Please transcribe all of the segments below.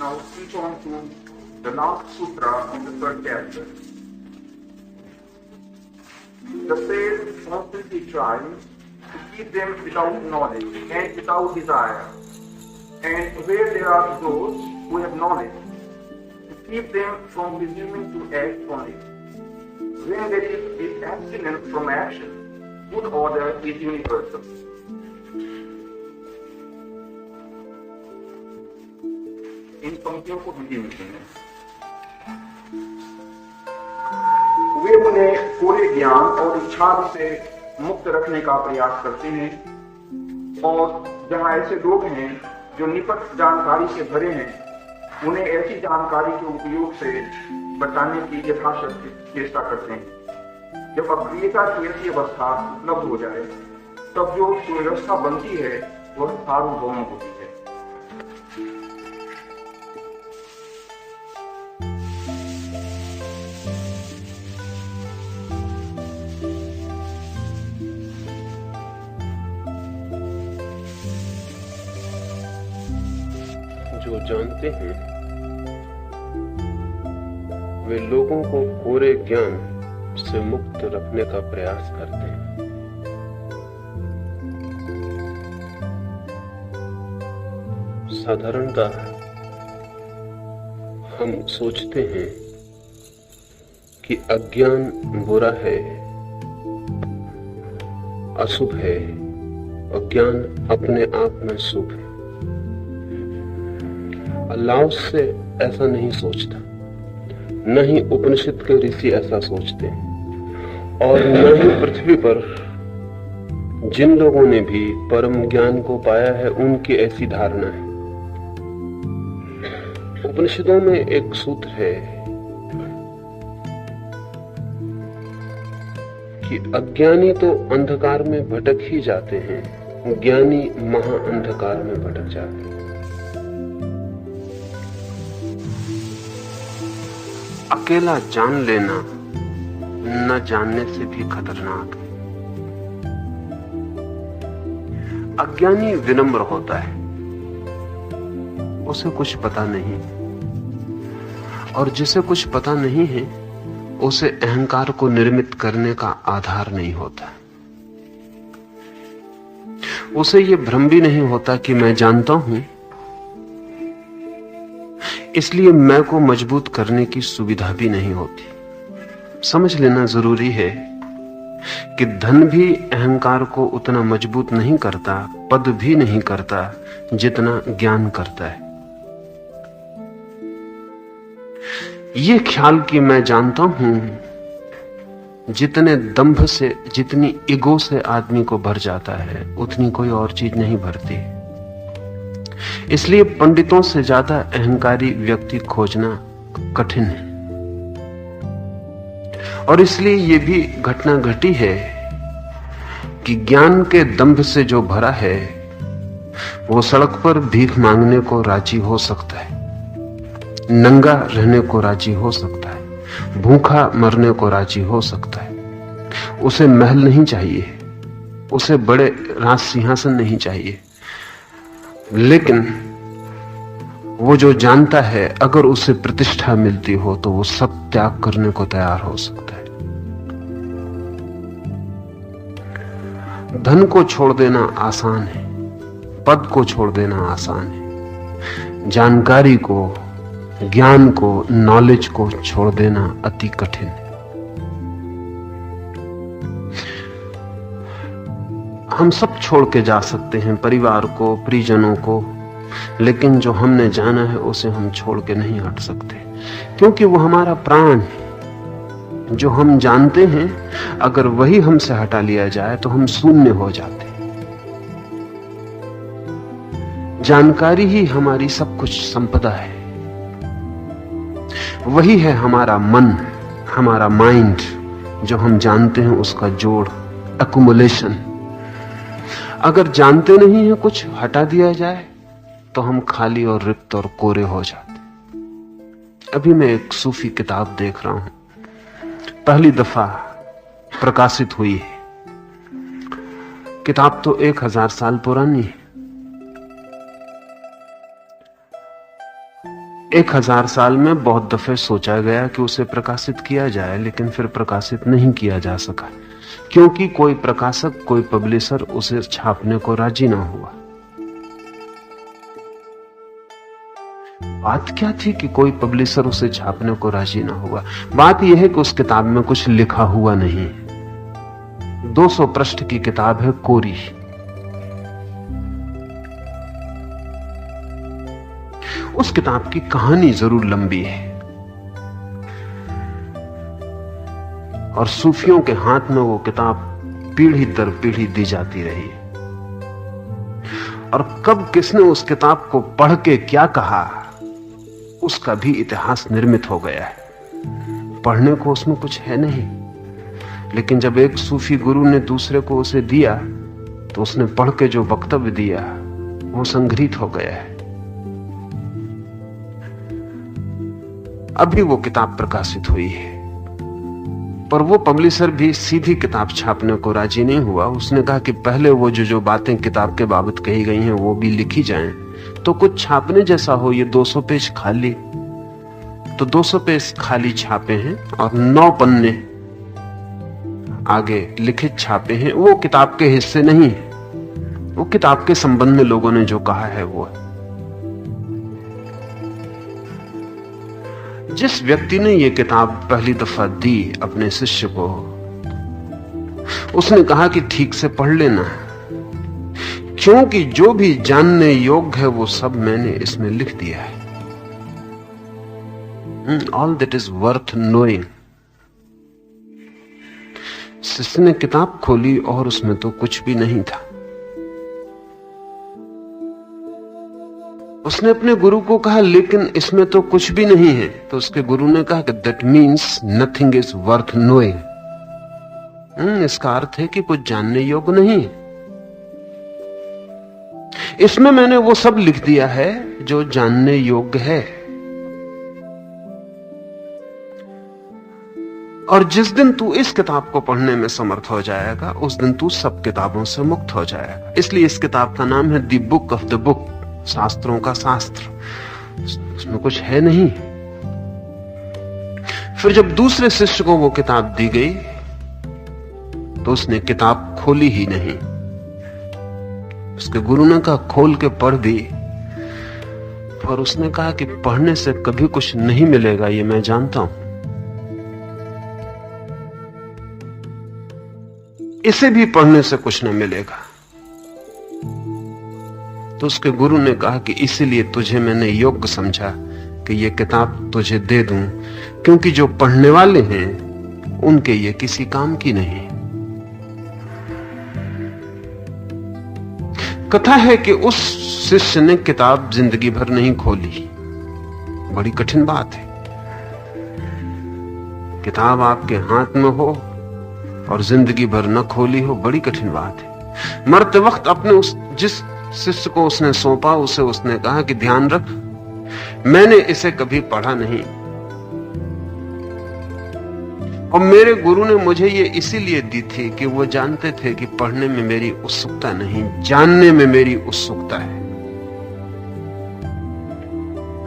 now switch on to the last sutra of the third chapter. The sage constantly tries to keep them without knowledge and without desire, and where there are those who have knowledge, to keep them from presuming to act on it. When there is abstinence from action, good order is universal. इन पंक्तियों को हिंदी में सुने। वे उन्हें पूरे ज्ञान और इच्छा से मुक्त रखने का प्रयास करते हैं, और जहां ऐसे लोग हैं जो निकट जानकारी से भरे हैं, उन्हें ऐसी जानकारी के उपयोग से बचाने की यथाशक्ति चेष्टा करते हैं। जब अप्रियता की ऐसी अवस्था उपलब्ध हो जाए, तब जो सुव्यवस्था बनती है वह सार्वभौम होती है। जो जानते हैं वे लोगों को पूरे ज्ञान से मुक्त रखने का प्रयास करते हैं। साधारणतः हम सोचते हैं कि अज्ञान बुरा है, अशुभ है, और ज्ञान अपने आप में शुभ है। अल्लाह से ऐसा नहीं सोचता, न ही उपनिषद के ऋषि ऐसा सोचते हैं, और न ही पृथ्वी पर जिन लोगों ने भी परम ज्ञान को पाया है उनकी ऐसी धारणा है। उपनिषदों में एक सूत्र है कि अज्ञानी तो अंधकार में भटक ही जाते हैं, ज्ञानी महा अंधकार में भटक जाते हैं। अकेला जान लेना न जानने से भी खतरनाक है। अज्ञानी विनम्र होता है, उसे कुछ पता नहीं, और जिसे कुछ पता नहीं है उसे अहंकार को निर्मित करने का आधार नहीं होता। उसे यह भ्रम भी नहीं होता कि मैं जानता हूं, इसलिए मैं को मजबूत करने की सुविधा भी नहीं होती। समझ लेना जरूरी है कि धन भी अहंकार को उतना मजबूत नहीं करता, पद भी नहीं करता जितना ज्ञान करता है। ये ख्याल कि मैं जानता हूं, जितने दंभ से, जितनी ईगो से आदमी को भर जाता है, उतनी कोई और चीज नहीं भरती। इसलिए पंडितों से ज्यादा अहंकारी व्यक्ति खोजना कठिन है। और इसलिए यह भी घटना घटी है कि ज्ञान के दंभ से जो भरा है वो सड़क पर भीख मांगने को राजी हो सकता है, नंगा रहने को राजी हो सकता है, भूखा मरने को राजी हो सकता है। उसे महल नहीं चाहिए, उसे बड़े राज सिंहासन नहीं चाहिए, लेकिन वो जो जानता है अगर उसे प्रतिष्ठा मिलती हो तो वो सब त्याग करने को तैयार हो सकता है। धन को छोड़ देना आसान है, पद को छोड़ देना आसान है, जानकारी को, ज्ञान को, नॉलेज को छोड़ देना अति कठिन है। हम सब छोड़ के जा सकते हैं, परिवार को, परिजनों को, लेकिन जो हमने जाना है उसे हम छोड़ के नहीं हट सकते, क्योंकि वो हमारा प्राण है। जो हम जानते हैं अगर वही हमसे हटा लिया जाए तो हम शून्य हो जाते हैं। जानकारी ही हमारी सब कुछ संपदा है, वही है हमारा मन, हमारा माइंड, जो हम जानते हैं उसका जोड़, एक्युमुलेशन। अगर जानते नहीं है कुछ हटा दिया जाए तो हम खाली और रिक्त और कोरे हो जाते। अभी मैं एक सूफी किताब देख रहा हूं, पहली दफा प्रकाशित हुई है। किताब तो 1000 साल पुरानी है। 1000 साल में बहुत दफे सोचा गया कि उसे प्रकाशित किया जाए, लेकिन फिर प्रकाशित नहीं किया जा सका, क्योंकि कोई प्रकाशक, कोई पब्लिशर उसे छापने को राजी ना हुआ। बात क्या थी कि कोई पब्लिशर उसे छापने को राजी ना हुआ? बात यह है कि उस किताब में कुछ लिखा हुआ नहीं। 200 पृष्ठ की किताब है, कोरी। उस किताब की कहानी जरूर लंबी है और सूफियों के हाथ में वो किताब पीढ़ी दर पीढ़ी दी जाती रही, और कब किसने उस किताब को पढ़ के क्या कहा उसका भी इतिहास निर्मित हो गया है। पढ़ने को उसमें कुछ है नहीं, लेकिन जब एक सूफी गुरु ने दूसरे को उसे दिया तो उसने पढ़ के जो वक्तव्य दिया वो संग्रहित हो गया है। अभी वो किताब प्रकाशित हुई है, पर वो पब्लिशर भी सीधी किताब छापने को राजी नहीं हुआ। उसने कहा कि पहले वो जो बातें किताब के बाबत कही गई हैं वो भी लिखी जाएं, तो कुछ छापने जैसा हो। ये 200 पेज खाली, तो 200 पेज खाली छापे हैं और 9 पन्ने आगे लिखित छापे हैं। वो किताब के हिस्से नहीं है, वो किताब के संबंध में लोगों ने जो कहा है वो है। जिस व्यक्ति ने ये किताब पहली दफा दी अपने शिष्य को, उसने कहा कि ठीक से पढ़ लेना, क्योंकि जो भी जानने योग्य है वो सब मैंने इसमें लिख दिया है। All that is worth knowing. शिष्य ने किताब खोली और उसमें तो कुछ भी नहीं था। उसने अपने गुरु को कहा लेकिन इसमें तो कुछ भी नहीं है, तो उसके गुरु ने कहा कि that means nothing is worth knowing. इसका अर्थ है कि कुछ जानने योग्य नहीं है। इसमें मैंने वो सब लिख दिया है जो जानने योग्य है, और जिस दिन तू इस किताब को पढ़ने में समर्थ हो जाएगा उस दिन तू सब किताबों से मुक्त हो जाएगा। इसलिए इस किताब का नाम है the book of the book, शास्त्रों का शास्त्र। उसमें कुछ है नहीं। फिर जब दूसरे शिष्य को वो किताब दी गई तो उसने किताब खोली ही नहीं। उसके गुरु ने कहा खोल के पढ़ दी, पर उसने कहा कि पढ़ने से कभी कुछ नहीं मिलेगा, ये मैं जानता हूं, इसे भी पढ़ने से कुछ नहीं मिलेगा। तो उसके गुरु ने कहा कि इसीलिए तुझे मैंने योग्य समझा कि ये किताब तुझे दे दूं, क्योंकि जो पढ़ने वाले हैं उनके ये किसी काम की नहीं। कथा है कि उस शिष्य ने किताब जिंदगी भर नहीं खोली। बड़ी कठिन बात है, किताब आपके हाथ में हो और जिंदगी भर न खोली हो, बड़ी कठिन बात है। मरते वक्त अपने जिस शिष्य को उसने सौंपा उसे उसने कहा कि ध्यान रख, मैंने इसे कभी पढ़ा नहीं और मेरे गुरु ने मुझे ये इसीलिए दी थी कि वो जानते थे कि पढ़ने में मेरी उत्सुकता नहीं, जानने में मेरी उत्सुकता है।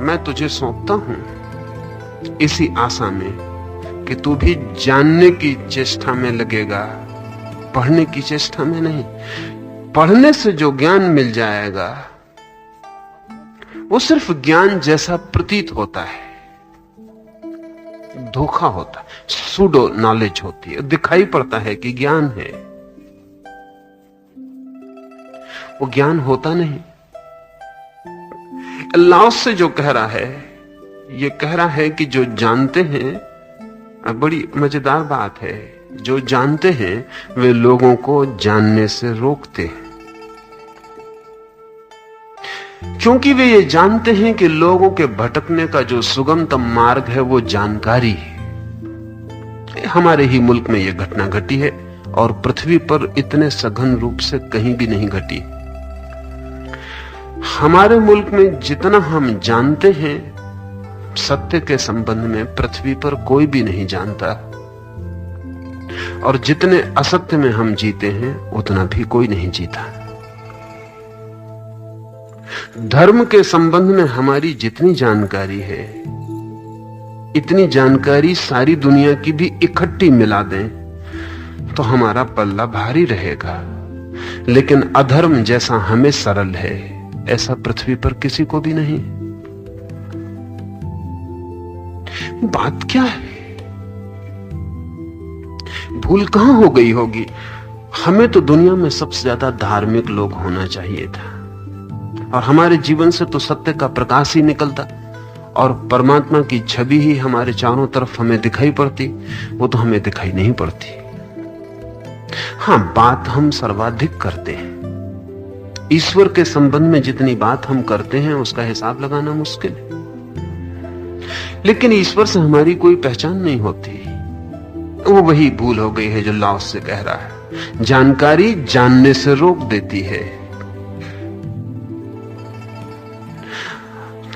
मैं तुझे सौंपता हूं इसी आशा में कि तू भी जानने की चेष्टा में लगेगा, पढ़ने की चेष्टा में नहीं। पढ़ने से जो ज्ञान मिल जाएगा वो सिर्फ ज्ञान जैसा प्रतीत होता है, धोखा होता है, सूडो नॉलेज होती है, दिखाई पड़ता है कि ज्ञान है, वो ज्ञान होता नहीं। लाओस से जो कह रहा है, ये कह रहा है कि जो जानते हैं, बड़ी मजेदार बात है, जो जानते हैं वे लोगों को जानने से रोकते हैं, क्योंकि वे ये जानते हैं कि लोगों के भटकने का जो सुगमतम मार्ग है वो जानकारी है। हमारे ही मुल्क में यह घटना घटी है और पृथ्वी पर इतने सघन रूप से कहीं भी नहीं घटी। हमारे मुल्क में जितना हम जानते हैं सत्य के संबंध में पृथ्वी पर कोई भी नहीं जानता, और जितने असत्य में हम जीते हैं उतना भी कोई नहीं जीता। धर्म के संबंध में हमारी जितनी जानकारी है, इतनी जानकारी सारी दुनिया की भी इकट्ठी मिला दें तो हमारा पल्ला भारी रहेगा। लेकिन अधर्म जैसा हमें सरल है, ऐसा पृथ्वी पर किसी को भी नहीं। बात क्या है? भूल कहां हो गई होगी? हमें तो दुनिया में सबसे ज्यादा धार्मिक लोग होना चाहिए था, और हमारे जीवन से तो सत्य का प्रकाश ही निकलता, और परमात्मा की छवि ही हमारे चारों तरफ हमें दिखाई पड़ती। वो तो हमें दिखाई नहीं पड़ती। हां, बात हम सर्वाधिक करते हैं। ईश्वर के संबंध में जितनी बात हम करते हैं उसका हिसाब लगाना मुश्किल है। लेकिन ईश्वर से हमारी कोई पहचान नहीं होती। वो वही भूल हो गई है जो लाओस से कह रहा है, जानकारी जानने से रोक देती है।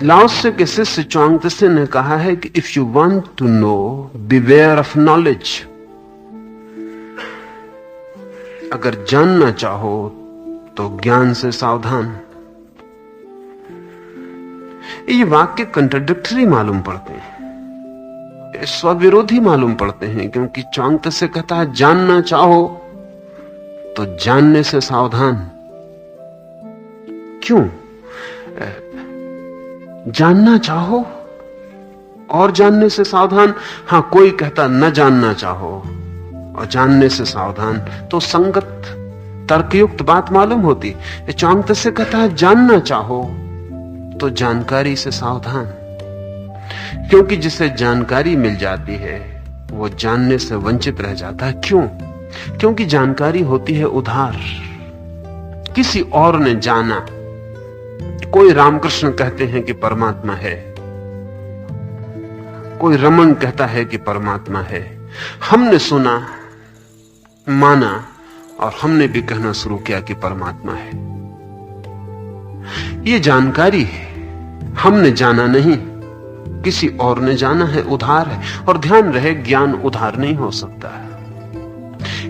लाओस के शिष्य च्वांग त्से ने कहा है कि if you want to know, beware of knowledge. अगर जानना चाहो तो ज्ञान से सावधान। ये वाक्य कंट्राडिक्टरी मालूम पड़ते हैं, स्वविरोधी मालूम पड़ते हैं, क्योंकि च्वांग त्से कहता है जानना चाहो तो जानने से सावधान। क्यों? जानना चाहो और जानने से सावधान। हां, कोई कहता न जानना चाहो और जानने से सावधान, तो संगत तर्कयुक्त बात मालूम होती। च्वांग त्से कहता है जानना चाहो तो जानकारी से सावधान, क्योंकि जिसे जानकारी मिल जाती है वो जानने से वंचित रह जाता है। क्यों? क्योंकि जानकारी होती है उधार। किसी और ने जाना। कोई रामकृष्ण कहते हैं कि परमात्मा है, कोई रमन कहता है कि परमात्मा है। हमने सुना, माना, और हमने भी कहना शुरू किया कि परमात्मा है। ये जानकारी है, हमने जाना नहीं, किसी और ने जाना है, उधार है। और ध्यान रहे, ज्ञान उधार नहीं हो सकता है।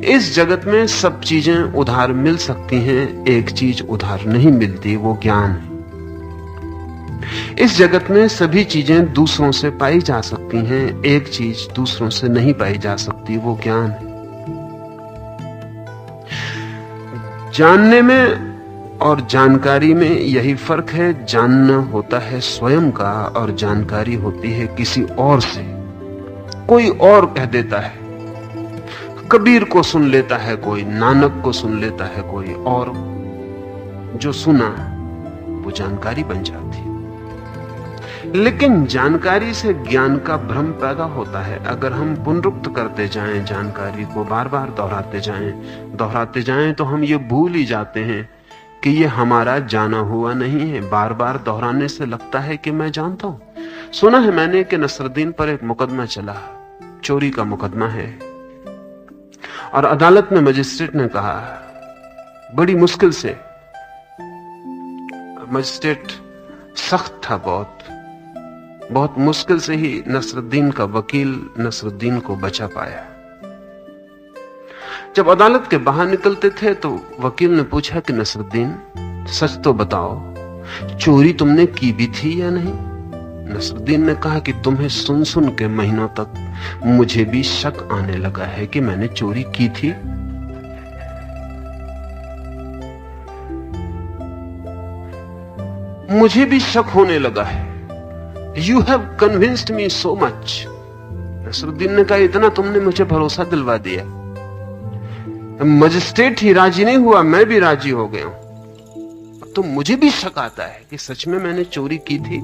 इस जगत में सब चीजें उधार मिल सकती हैं, एक चीज उधार नहीं मिलती, वो ज्ञान है। इस जगत में सभी चीजें दूसरों से पाई जा सकती हैं, एक चीज दूसरों से नहीं पाई जा सकती, वो ज्ञान है। जानने में और जानकारी में यही फर्क है। जानना होता है स्वयं का और जानकारी होती है किसी और से। कोई और कह देता है, कबीर को सुन लेता है कोई, नानक को सुन लेता है कोई, और जो सुना वो जानकारी बन जाती है। लेकिन जानकारी से ज्ञान का भ्रम पैदा होता है। अगर हम पुनरुक्त करते जाएं, जानकारी को बार बार दोहराते जाएं तो हम ये भूल ही जाते हैं कि ये हमारा जाना हुआ नहीं है। बार बार दोहराने से लगता है कि मैं जानता हूं। सुना है मैंने कि नसरुद्दीन पर एक मुकदमा चला, चोरी का मुकदमा है, और अदालत में मजिस्ट्रेट ने कहा, बड़ी मुश्किल से, मजिस्ट्रेट सख्त था बहुत मुश्किल से ही नसरुद्दीन का वकील नसरुद्दीन को बचा पाया। जब अदालत के बाहर निकलते थे तो वकील ने पूछा कि नसरुद्दीन, सच तो बताओ, चोरी तुमने की भी थी या नहीं? नसरुद्दीन ने कहा कि तुम्हें सुन सुन के महीनों तक मुझे भी शक आने लगा है कि मैंने चोरी की थी। मुझे भी शक होने लगा है। You have convinced me so much. Nasruddin ने कहा, इतना तुमने मुझे भरोसा दिलवा दिया, मजिस्ट्रेट ही राजी नहीं हुआ, मैं भी राजी हो गया हूं। तो मुझे भी शक आता है कि सच में मैंने चोरी की थी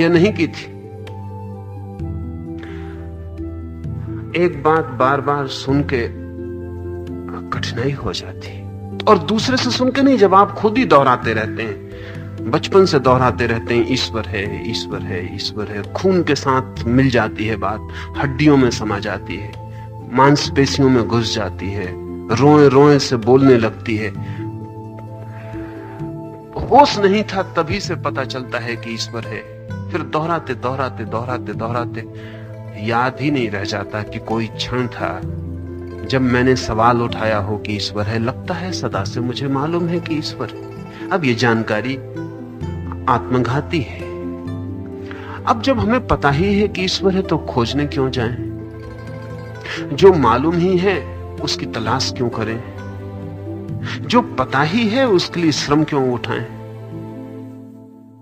या नहीं की थी। एक बात बार बार सुन के कठिनाई हो जाती, और दूसरे से सुन के नहीं, जब आप खुद ही दोहराते रहते हैं, बचपन से दोहराते रहते हैं, ईश्वर है, ईश्वर है, ईश्वर है, खून के साथ मिल जाती है बात, हड्डियों में समा जाती है, मांसपेशियों में घुस जाती है, रोए रोए से बोलने लगती है। होश नहीं था तभी से पता चलता है कि ईश्वर है। फिर दोहराते दोहराते दोहराते दोहराते याद ही नहीं रह जाता कि कोई क्षण था जब मैंने सवाल उठाया हो कि ईश्वर है। लगता है सदा से मुझे मालूम है कि ईश्वर है, अब ये जानकारी आत्मघाती है। अब जब हमें पता ही है कि ईश्वर है तो खोजने क्यों जाएं? जो मालूम ही है उसकी तलाश क्यों करें? जो पता ही है उसके लिए श्रम क्यों उठाएं?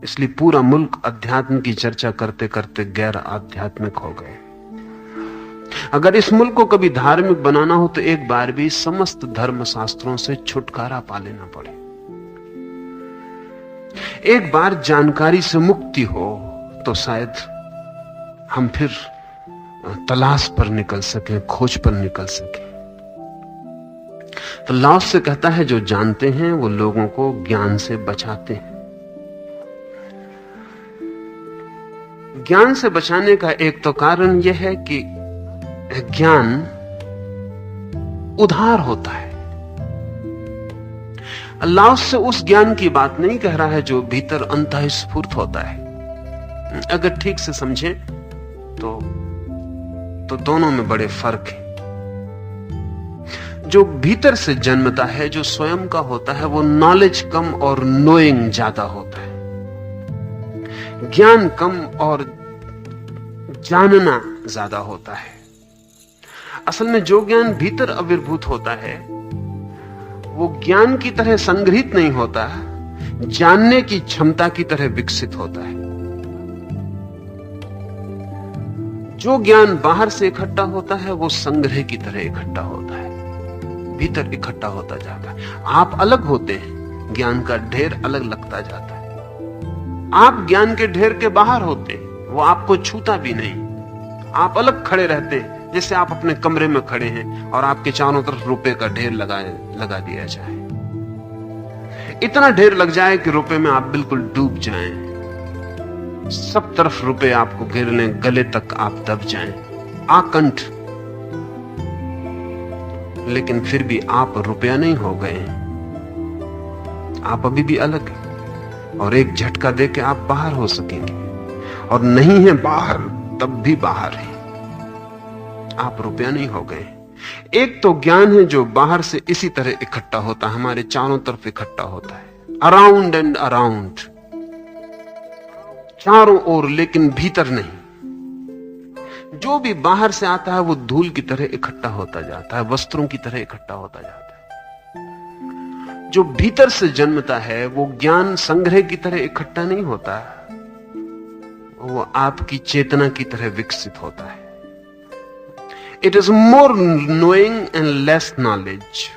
इसलिए पूरा मुल्क अध्यात्म की चर्चा करते करते गैर आध्यात्मिक हो गए। अगर इस मुल्क को कभी धार्मिक बनाना हो तो एक बार भी समस्त धर्म शास्त्रों से छुटकारा पा लेना पड़े। एक बार जानकारी से मुक्ति हो तो शायद हम फिर तलाश पर निकल सके, खोज पर निकल सके। तो लाओस से कहता है जो जानते हैं वो लोगों को ज्ञान से बचाते हैं। ज्ञान से बचाने का एक तो कारण यह है कि ज्ञान उधार होता है। लाओस से उस ज्ञान की बात नहीं कह रहा है जो भीतर अंतःस्फूर्त होता है। अगर ठीक से समझें तो दोनों में बड़े फर्क है। जो भीतर से जन्मता है, जो स्वयं का होता है, वो नॉलेज कम और नोइंग ज्यादा होता है। ज्ञान कम और जानना ज्यादा होता है। असल में जो ज्ञान भीतर आविर्भूत होता है वो ज्ञान की तरह संग्रहित नहीं होता, जानने की क्षमता की तरह विकसित होता है। जो ज्ञान बाहर से इकट्ठा होता है वो संग्रह की तरह इकट्ठा होता है, भीतर इकट्ठा होता जाता है। आप अलग होते हैं, ज्ञान का ढेर अलग लगता जाता है। आप ज्ञान के ढेर के बाहर होते हैं, वो आपको छूता भी नहीं। आप अलग खड़े रहते हैं, जैसे आप अपने कमरे में खड़े हैं और आपके चारों तरफ रुपए का ढेर लगा दिया जाए। इतना ढेर लग जाए कि रुपए में आप बिल्कुल डूब जाएं, सब तरफ रुपए आपको घेर लें, गले तक आप दब जाएं, आकंठ। लेकिन फिर भी आप रुपया नहीं हो गए, आप अभी भी अलग हैं। और एक झटका दे के आप बाहर हो सकेंगे, और नहीं है बाहर तब भी बाहर है, आप रुपया नहीं हो गए। एक तो ज्ञान है जो बाहर से इसी तरह इकट्ठा होता है, हमारे चारों तरफ इकट्ठा होता है, अराउंड एंड अराउंड, चारों ओर, लेकिन भीतर नहीं। जो भी बाहर से आता है वो धूल की तरह इकट्ठा होता जाता है, वस्त्रों की तरह इकट्ठा होता जाता है। जो भीतर से जन्मता है वो ज्ञान संग्रह की तरह इकट्ठा नहीं होता, वो आपकी चेतना की तरह विकसित होता है। It is more knowing and less knowledge.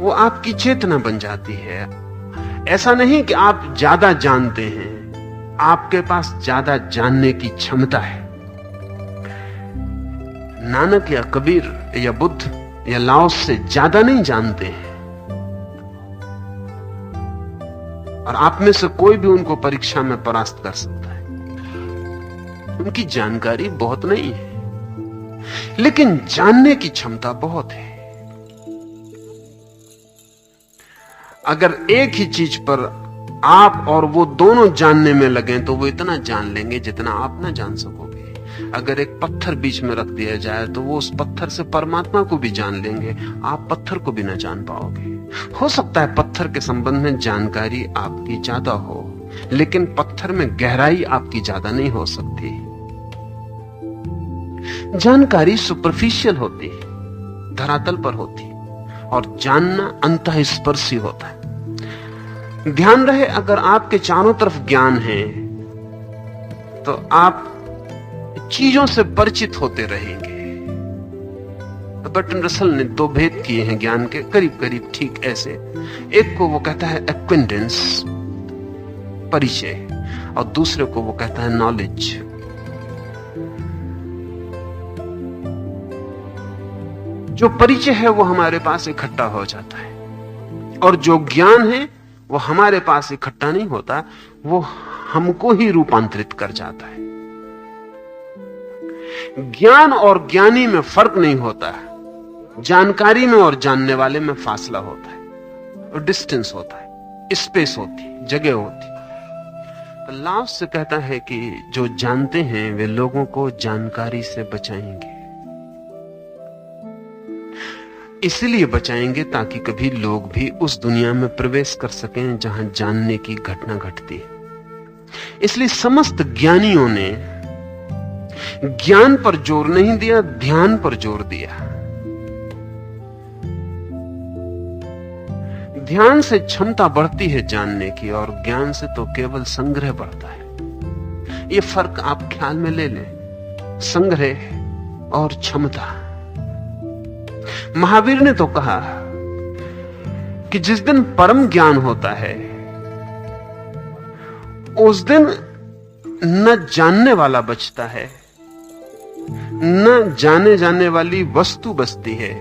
वो आपकी चेतना बन जाती है। ऐसा नहीं कि आप ज्यादा जानते हैं, आपके पास ज्यादा जानने की क्षमता है। नानक या कबीर या बुद्ध या लाओस से ज्यादा नहीं जानते हैं, और आप में से कोई भी उनको परीक्षा में परास्त कर सकता है। उनकी जानकारी बहुत नहीं है, लेकिन जानने की क्षमता बहुत है। अगर एक ही चीज पर आप और वो दोनों जानने में लगे तो वो इतना जान लेंगे जितना आप ना जान सकोगे। अगर एक पत्थर बीच में रख दिया जाए तो वो उस पत्थर से परमात्मा को भी जान लेंगे, आप पत्थर को भी ना जान पाओगे। हो सकता है पत्थर के संबंध में जानकारी आपकी ज्यादा हो, लेकिन पत्थर में गहराई आपकी ज्यादा नहीं हो सकती। जानकारी सुपरफिशियल होती है, धरातल पर होती है, और जानना अंतःस्पर्शी होता है। ध्यान रहे, अगर आपके चारों तरफ ज्ञान है तो आप चीजों से परिचित होते रहेंगे। बर्ट्रैंड रसल ने दो भेद किए हैं ज्ञान के, करीब करीब ठीक ऐसे। एक को वो कहता है एक्विंटेंस, परिचय, और दूसरे को वो कहता है नॉलेज। जो परिचय है वो हमारे पास इकट्ठा हो जाता है, और जो ज्ञान है वो हमारे पास इकट्ठा नहीं होता, वो हमको ही रूपांतरित कर जाता है। ज्ञान और ज्ञानी में फर्क नहीं होता है, जानकारी में और जानने वाले में फासला होता है, और डिस्टेंस होता है, स्पेस होती, जगह होती। तो लाओस से कहता है कि जो जानते हैं वे लोगों को जानकारी से बचाएंगे। इसलिए बचाएंगे ताकि कभी लोग भी उस दुनिया में प्रवेश कर सकें जहां जानने की घटना घटती है। इसलिए समस्त ज्ञानियों ने ज्ञान पर जोर नहीं दिया, ध्यान पर जोर दिया। ध्यान से क्षमता बढ़ती है जानने की, और ज्ञान से तो केवल संग्रह बढ़ता है। यह फर्क आप ख्याल में ले लें, संग्रह और क्षमता। महावीर ने तो कहा कि जिस दिन परम ज्ञान होता है उस दिन न जानने वाला बचता है, न जाने जाने वाली वस्तु बचती है,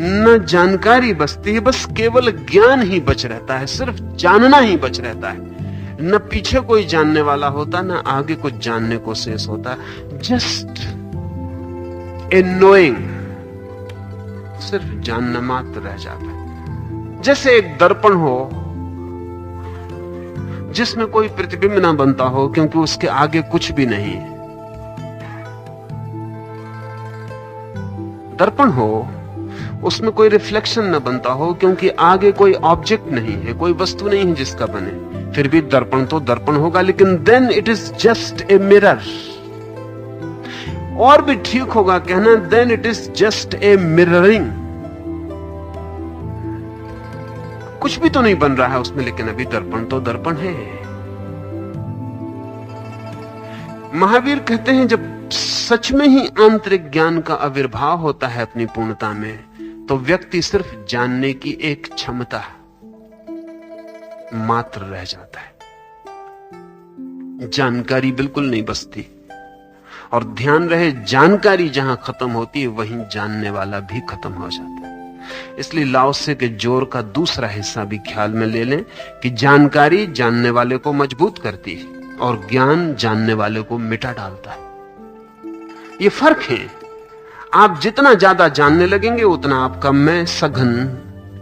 न जानकारी बचती है, बस केवल ज्ञान ही बच रहता है, सिर्फ जानना ही बच रहता है। न पीछे कोई जानने वाला होता, न आगे कुछ जानने को शेष होता, जस्ट ए नोइंग, सिर्फ जानना मात्र रह जाता है। जैसे एक दर्पण हो जिसमें कोई प्रतिबिंब ना बनता हो क्योंकि उसके आगे कुछ भी नहीं है। दर्पण हो उसमें कोई रिफ्लेक्शन ना बनता हो क्योंकि आगे कोई ऑब्जेक्ट नहीं है, कोई वस्तु नहीं है जिसका बने। फिर भी दर्पण तो दर्पण होगा, लेकिन then it is just a mirror. और भी ठीक होगा कहना then it is just a mirroring. कुछ भी तो नहीं बन रहा है उसमें, लेकिन अभी दर्पण तो दर्पण है। महावीर कहते हैं जब सच में ही आंतरिक ज्ञान का आविर्भाव होता है अपनी पूर्णता में, तो व्यक्ति सिर्फ जानने की एक क्षमता मात्र रह जाता है, जानकारी बिल्कुल नहीं बचती। और ध्यान रहे, जानकारी जहां खत्म होती है वहीं जानने वाला भी खत्म हो जाता है। इसलिए लाओसे के जोर का दूसरा हिस्सा भी ख्याल में ले लें कि जानकारी जानने वाले को मजबूत करती है और ज्ञान जानने वाले को मिटा डालता है। ये फर्क है। आप जितना ज्यादा जानने लगेंगे उतना आपका मैं सघन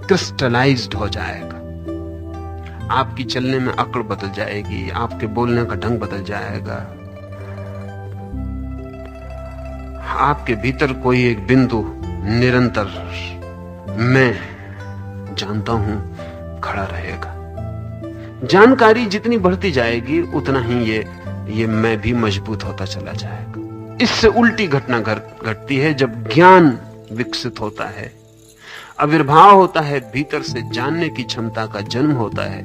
क्रिस्टलाइज्ड हो जाएगा। आपकी चलने में अकड़ बदल जाएगी, आपके बोलने का ढंग बदल जाएगा, आपके भीतर कोई एक बिंदु निरंतर मैं जानता हूं खड़ा रहेगा। जानकारी जितनी बढ़ती जाएगी उतना ही ये मैं भी मजबूत होता चला जाएगा। इससे उल्टी घटना घटती है जब ज्ञान विकसित होता है, आविर्भाव होता है, भीतर से जानने की क्षमता का जन्म होता है,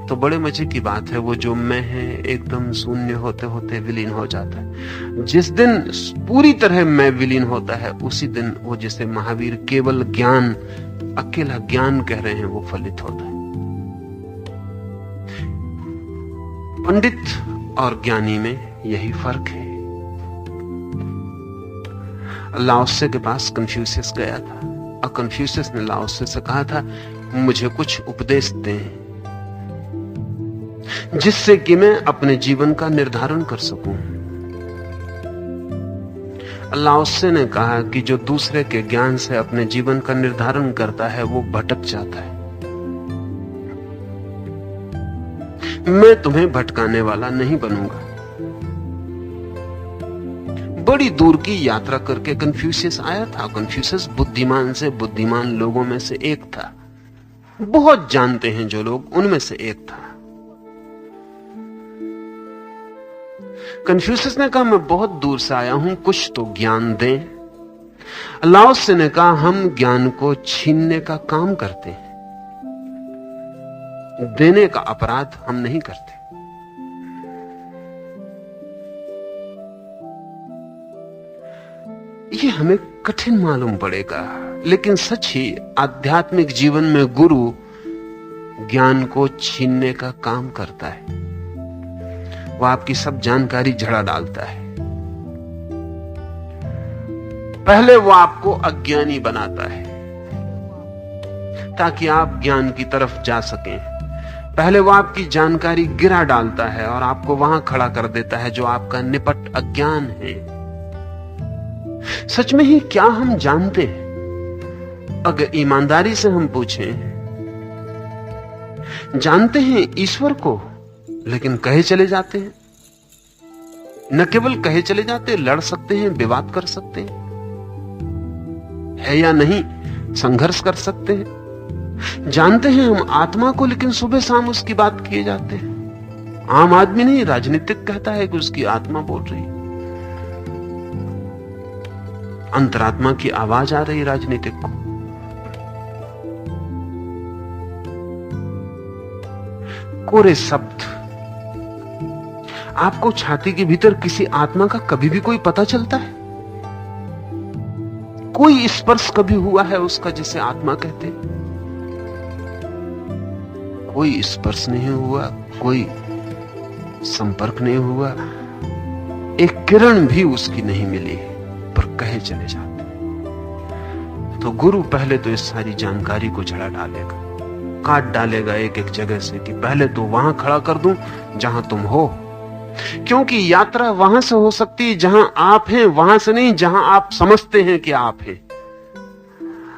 तो बड़े मजे की बात है वो जो मैं है एकदम शून्य होते होते विलीन हो जाता है। जिस दिन पूरी तरह मैं विलीन होता है उसी दिन वो जिसे महावीर केवल ज्ञान, अकेला ज्ञान कह रहे हैं, वो फलित होता है। पंडित और ज्ञानी में यही फर्क है। लाओसे के पास कन्फ्यूशियस गया था और कन्फ्यूशियस ने लाओसे से कहा था मुझे कुछ उपदेश दें जिससे कि मैं अपने जीवन का निर्धारण कर सकूं। लाओसे ने कहा कि जो दूसरे के ज्ञान से अपने जीवन का निर्धारण करता है वो भटक जाता है। मैं तुम्हें भटकाने वाला नहीं बनूंगा। बड़ी दूर की यात्रा करके कन्फ्यूशियस आया था। कन्फ्यूशियस बुद्धिमान से बुद्धिमान लोगों में से एक था। बहुत जानते हैं जो लोग, उनमें से एक था। कन्फ्यूशियस ने कहा मैं बहुत दूर से आया हूं, कुछ तो ज्ञान दें। लाओसे ने कहा हम ज्ञान को छीनने का काम करते हैं, देने का अपराध हम नहीं करते। ये हमें कठिन मालूम पड़ेगा, लेकिन सच ही आध्यात्मिक जीवन में गुरु ज्ञान को छीनने का काम करता है। वो आपकी सब जानकारी झड़ा डालता है। पहले वो आपको अज्ञानी बनाता है ताकि आप ज्ञान की तरफ जा सकें। पहले वो आपकी जानकारी गिरा डालता है और आपको वहां खड़ा कर देता है जो आपका निपट अज्ञान है। सच में ही क्या हम जानते हैं? अगर ईमानदारी से हम पूछें, जानते हैं ईश्वर को, लेकिन कहे चले जाते हैं। न केवल कहे चले जाते, लड़ सकते हैं, विवाद कर सकते हैं, है या नहीं संघर्ष कर सकते हैं। जानते हैं हम आत्मा को, लेकिन सुबह शाम उसकी बात किए जाते हैं। आम आदमी नहीं, राजनीतिक कहता है कि उसकी आत्मा बोल रही, अंतरात्मा की आवाज आ रही राजनीतिक को। कोरे शब्द, आपको छाती के भीतर किसी आत्मा का कभी भी कोई पता चलता है? कोई स्पर्श कभी हुआ है उसका जिसे आत्मा कहते? कोई स्पर्श नहीं हुआ, कोई संपर्क नहीं हुआ, एक किरण भी उसकी नहीं मिली, पर कहे चले जाते। तो गुरु पहले तो इस सारी जानकारी को झड़ा डालेगा, काट डालेगा एक एक जगह से, कि पहले तो वहां खड़ा कर दूं जहां तुम हो, क्योंकि यात्रा वहां से हो सकती है जहां आप हैं, वहां से नहीं जहां आप समझते हैं कि आप हैं।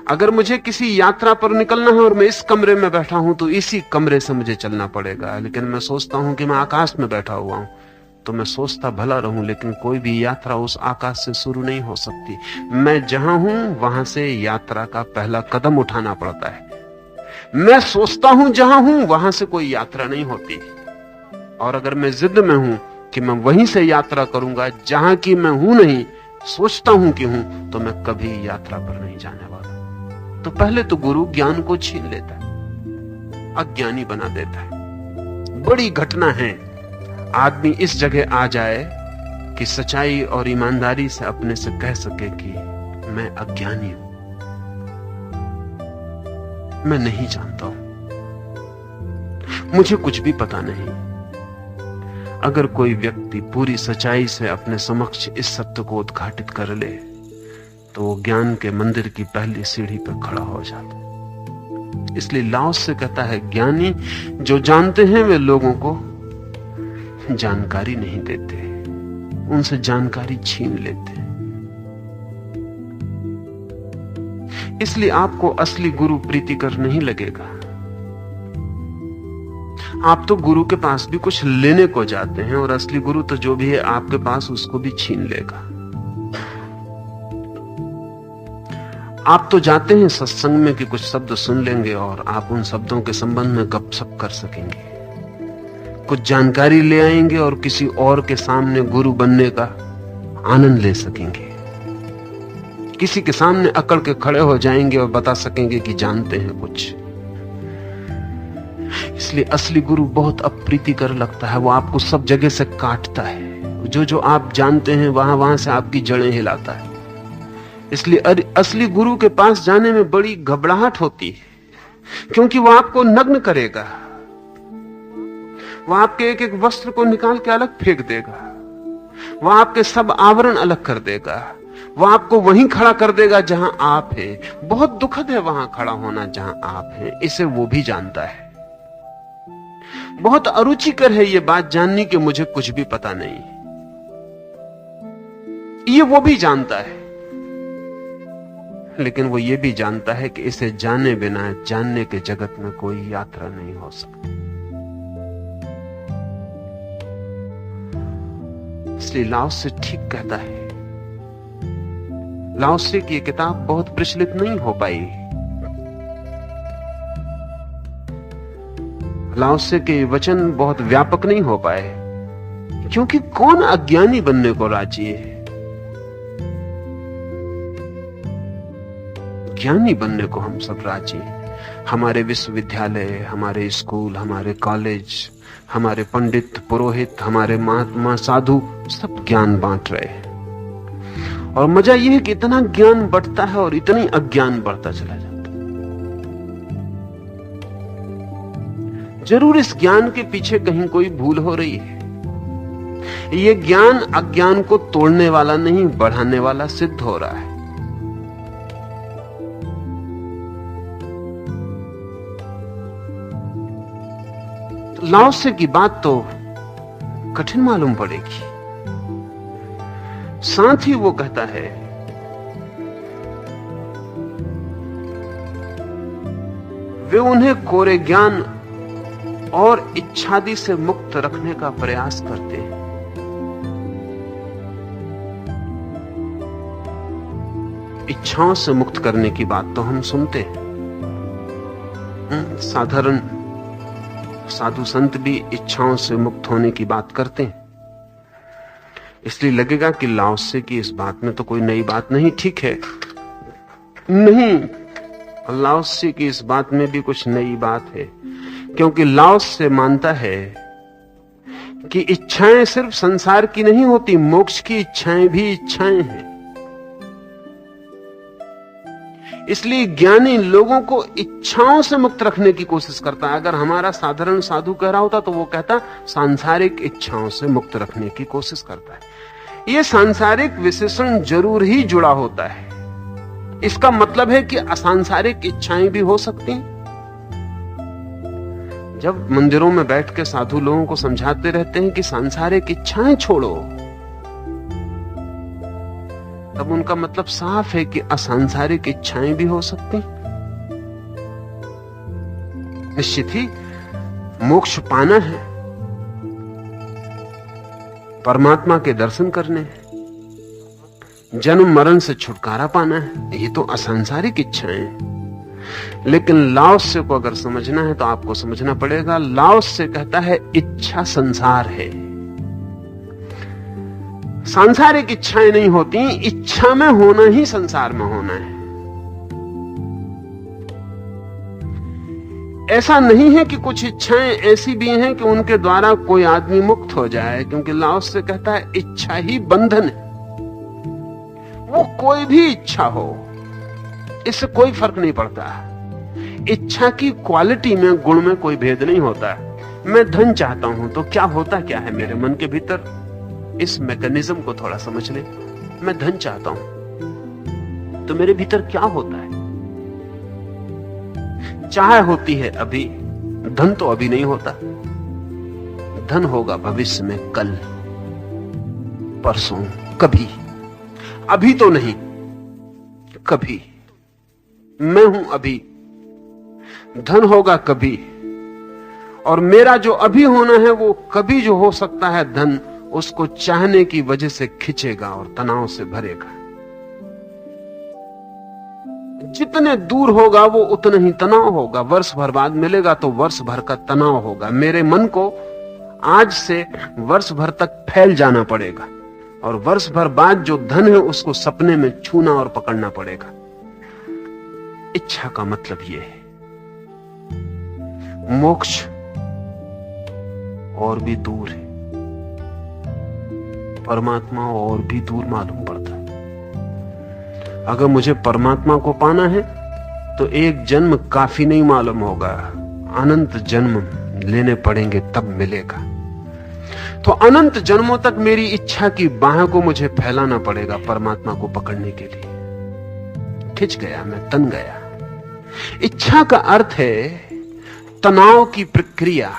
अगर मुझे किसी यात्रा पर निकलना है और मैं इस कमरे में बैठा हूं, तो इसी कमरे से मुझे चलना पड़ेगा। लेकिन मैं सोचता हूं कि मैं आकाश में बैठा हुआ हूं, तो मैं सोचता भला रहूं, लेकिन कोई भी यात्रा उस आकाश से शुरू नहीं हो सकती। मैं जहां हूं वहां से यात्रा का पहला कदम उठाना पड़ता है। मैं सोचता हूं जहां हूं वहां से कोई यात्रा नहीं होती। और अगर मैं जिद में हूं कि मैं वहीं से यात्रा करूंगा जहां की मैं हूं नहीं, सोचता हूं कि हूं, तो मैं कभी यात्रा पर नहीं जाने वाला। तो पहले तो गुरु ज्ञान को छीन लेता है, अज्ञानी बना देता है। बड़ी घटना है आदमी इस जगह आ जाए कि सच्चाई और ईमानदारी से अपने से कह सके कि मैं अज्ञानी हूं, मैं नहीं जानता हूं, मुझे कुछ भी पता नहीं। अगर कोई व्यक्ति पूरी सच्चाई से अपने समक्ष इस सत्य को उद्घाटित कर ले, तो वो ज्ञान के मंदिर की पहली सीढ़ी पर खड़ा हो जाता। इसलिए लाओस से कहता है, ज्ञानी जो जानते हैं वे लोगों को जानकारी नहीं देते, उनसे जानकारी छीन लेते। इसलिए आपको असली गुरु प्रीतिकर नहीं लगेगा। आप तो गुरु के पास भी कुछ लेने को जाते हैं, और असली गुरु तो जो भी है आपके पास उसको भी छीन लेगा। आप तो जाते हैं सत्संग में कि कुछ शब्द सुन लेंगे और आप उन शब्दों के संबंध में गपशप कर सकेंगे, कुछ जानकारी ले आएंगे और किसी और के सामने गुरु बनने का आनंद ले सकेंगे, किसी के सामने अकड़ के खड़े हो जाएंगे और बता सकेंगे कि जानते हैं कुछ। इसलिए असली गुरु बहुत अप्रीतिकर लगता है। वो आपको सब जगह से काटता है, जो आप जानते हैं वहां से आपकी जड़ें हिलाता है। इसलिए असली गुरु के पास जाने में बड़ी घबराहट होती है, क्योंकि वो आपको नग्न करेगा, वो आपके एक एक वस्त्र को निकाल के अलग फेंक देगा, वो आपके सब आवरण अलग कर देगा, वो आपको वहीं खड़ा कर देगा जहां आप हैं। बहुत दुखद है वहां खड़ा होना जहां आप हैं, इसे वो भी जानता है। बहुत अरुचिकर है ये बात जाननी कि मुझे कुछ भी पता नहीं, ये वो भी जानता है। लेकिन वो ये भी जानता है कि इसे जाने बिना जानने के जगत में कोई यात्रा नहीं हो सकती। इसलिए लाओसे ठीक कहता है। लाओसे की किताब बहुत प्रचलित नहीं हो पाई, लाओसे के वचन बहुत व्यापक नहीं हो पाए, क्योंकि कौन अज्ञानी बनने को राजी है? ज्ञानी बनने को हम सब राजी हैं। हमारे विश्वविद्यालय, हमारे स्कूल, हमारे कॉलेज, हमारे पंडित पुरोहित, हमारे महात्मा साधु सब ज्ञान बांट रहे हैं। और मजा यह है कि इतना ज्ञान बढ़ता है और इतनी अज्ञान बढ़ता चला जाता है। जरूर इस ज्ञान के पीछे कहीं कोई भूल हो रही है। यह ज्ञान अज्ञान को तोड़ने वाला नहीं, बढ़ाने वाला सिद्ध हो रहा है। तो लाओसे की बात तो कठिन मालूम पड़ेगी। साथ ही वो कहता है, वे उन्हें कोरे ज्ञान और इच्छादि से मुक्त रखने का प्रयास करते हैं। इच्छाओं से मुक्त करने की बात तो हम सुनते हैं। साधारण साधु संत भी इच्छाओं से मुक्त होने की बात करते हैं, इसलिए लगेगा कि लाओसे की इस बात में तो कोई नई बात नहीं। ठीक है, नहीं, लाओसे की इस बात में भी कुछ नई बात है, क्योंकि लाओसे मानता है कि इच्छाएं सिर्फ संसार की नहीं होती, मोक्ष की इच्छाएं भी इच्छाएं हैं। इसलिए ज्ञानी लोगों को इच्छाओं से मुक्त रखने की कोशिश करता है। अगर हमारा साधारण साधु कह रहा होता तो वो कहता सांसारिक इच्छाओं से मुक्त रखने की कोशिश करता है। यह सांसारिक विशेषण जरूर ही जुड़ा होता है। इसका मतलब है कि असंसारिक इच्छाएं भी हो सकती हैं। जब मंदिरों में बैठ के साधु लोगों को समझाते रहते हैं कि सांसारिक इच्छाएं छोड़ो, तब उनका मतलब साफ है कि असंसारिक इच्छाएं भी हो सकती। निश्चित ही मोक्ष पाना है, परमात्मा के दर्शन करने हैं, जन्म मरण से छुटकारा पाना है, ये तो असंसारिक इच्छाएं हैं। लेकिन लाओसे को अगर समझना है तो आपको समझना पड़ेगा, लाओसे कहता है इच्छा संसार है। सांसारिक इच्छाएं नहीं होती, इच्छा में होना ही संसार में होना है। ऐसा नहीं है कि कुछ इच्छाएं ऐसी भी हैं कि उनके द्वारा कोई आदमी मुक्त हो जाए, क्योंकि लाओसे कहता है इच्छा ही बंधन है। वो कोई भी इच्छा हो, इससे कोई फर्क नहीं पड़ता। इच्छा की क्वालिटी में, गुण में कोई भेद नहीं होता। मैं धन चाहता हूं तो क्या होता क्या है मेरे मन के भीतर, इस मैकेनिज्म को थोड़ा समझ ले। मैं धन चाहता हूं तो मेरे भीतर क्या होता है? चाह होती है अभी, धन तो अभी नहीं होता। धन होगा भविष्य में, कल, परसों, कभी। अभी तो नहीं, कभी। मैं हूं अभी, धन होगा कभी। और मेरा जो अभी होना है वो कभी जो हो सकता है, धन उसको चाहने की वजह से खिंचेगा और तनाव से भरेगा। जितने दूर होगा वो उतना ही तनाव होगा। वर्ष भर बाद मिलेगा तो वर्ष भर का तनाव होगा। मेरे मन को आज से वर्ष भर तक फैल जाना पड़ेगा, और वर्ष भर बाद जो धन है उसको सपने में छूना और पकड़ना पड़ेगा। इच्छा का मतलब यह है। मोक्ष और भी दूर है, परमात्मा और भी दूर मालूम पड़ता है। अगर मुझे परमात्मा को पाना है तो एक जन्म काफी नहीं मालूम होगा, अनंत जन्म लेने पड़ेंगे तब मिलेगा। तो अनंत जन्मों तक मेरी इच्छा की बाह को मुझे फैलाना पड़ेगा परमात्मा को पकड़ने के लिए। खिंच गया मैं, तन गया। इच्छा का अर्थ है तनाव की प्रक्रिया।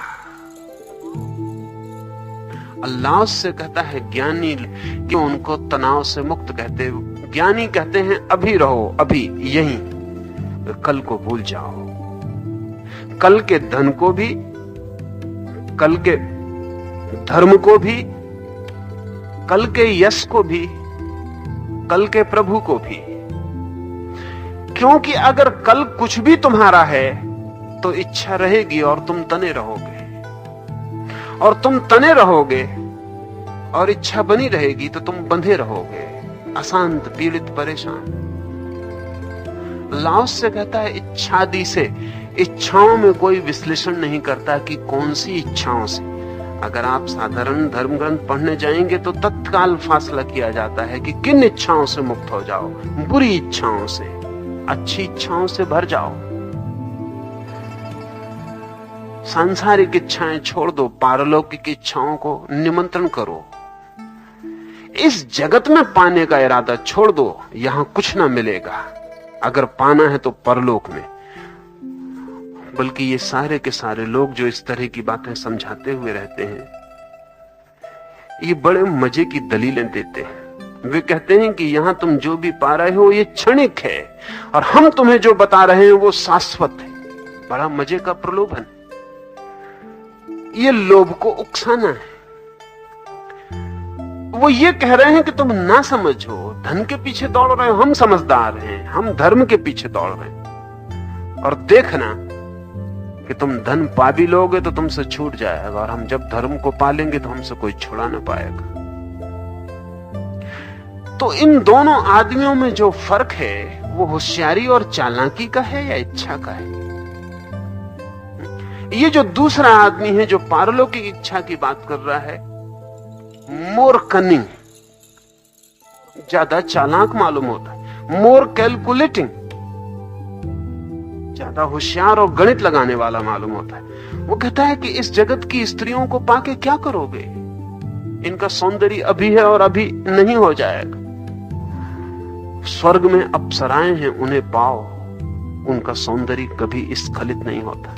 अल्लाह से कहता है ज्ञानी कि उनको तनाव से मुक्त कहते हैं। ज्ञानी कहते हैं अभी रहो, अभी यहीं, कल को भूल जाओ। कल के धन को भी, कल के धर्म को भी, कल के यश को भी, कल के प्रभु को भी। क्योंकि अगर कल कुछ भी तुम्हारा है तो इच्छा रहेगी और तुम तने रहोगे, और तुम तने रहोगे और इच्छा बनी रहेगी तो तुम बंधे रहोगे, अशांत, पीड़ित, परेशान। लाओसे कहता है इच्छादि से, इच्छाओं में कोई विश्लेषण नहीं करता कि कौन सी इच्छाओं से। अगर आप साधारण धर्म ग्रंथ पढ़ने जाएंगे तो तत्काल फासला किया जाता है कि किन इच्छाओं से मुक्त हो जाओ। बुरी इच्छाओं से, अच्छी इच्छाओं से भर जाओ। सांसारिक इच्छाएं छोड़ दो, पारलौकिक इच्छाओं को निमंत्रण करो। इस जगत में पाने का इरादा छोड़ दो, यहां कुछ ना मिलेगा। अगर पाना है तो परलोक में। बल्कि ये सारे के सारे लोग जो इस तरह की बातें समझाते हुए रहते हैं, ये बड़े मजे की दलीलें देते हैं। वे कहते हैं कि यहां तुम जो भी पा रहे हो ये क्षणिक है, और हम तुम्हें जो बता रहे हैं वो शाश्वत है। बड़ा मजे का प्रलोभन। ये लोभ को उकसाना है। वो ये कह रहे हैं कि तुम ना समझो, धन के पीछे दौड़ रहे हो, हम समझदार हैं, हम धर्म के पीछे दौड़ रहे हैं। और देखना कि तुम धन पा भी लोगे तो तुमसे छूट जाएगा, और हम जब धर्म को पालेंगे तो हमसे कोई छुड़ा ना पाएगा। तो इन दोनों आदमियों में जो फर्क है वो होशियारी और चालाकी का है या इच्छा का है? ये जो दूसरा आदमी है जो पारलौकिक इच्छा की बात कर रहा है, मोर कनिंग, ज्यादा चालाक मालूम होता है, मोर कैलकुलेटिंग, ज्यादा होशियार और गणित लगाने वाला मालूम होता है। वो कहता है कि इस जगत की स्त्रियों को पाके क्या करोगे, इनका सौंदर्य अभी है और अभी नहीं हो जाएगा। स्वर्ग में अप्सराएं हैं, उन्हें पाओ, उनका सौंदर्य कभी स्खलित नहीं होता।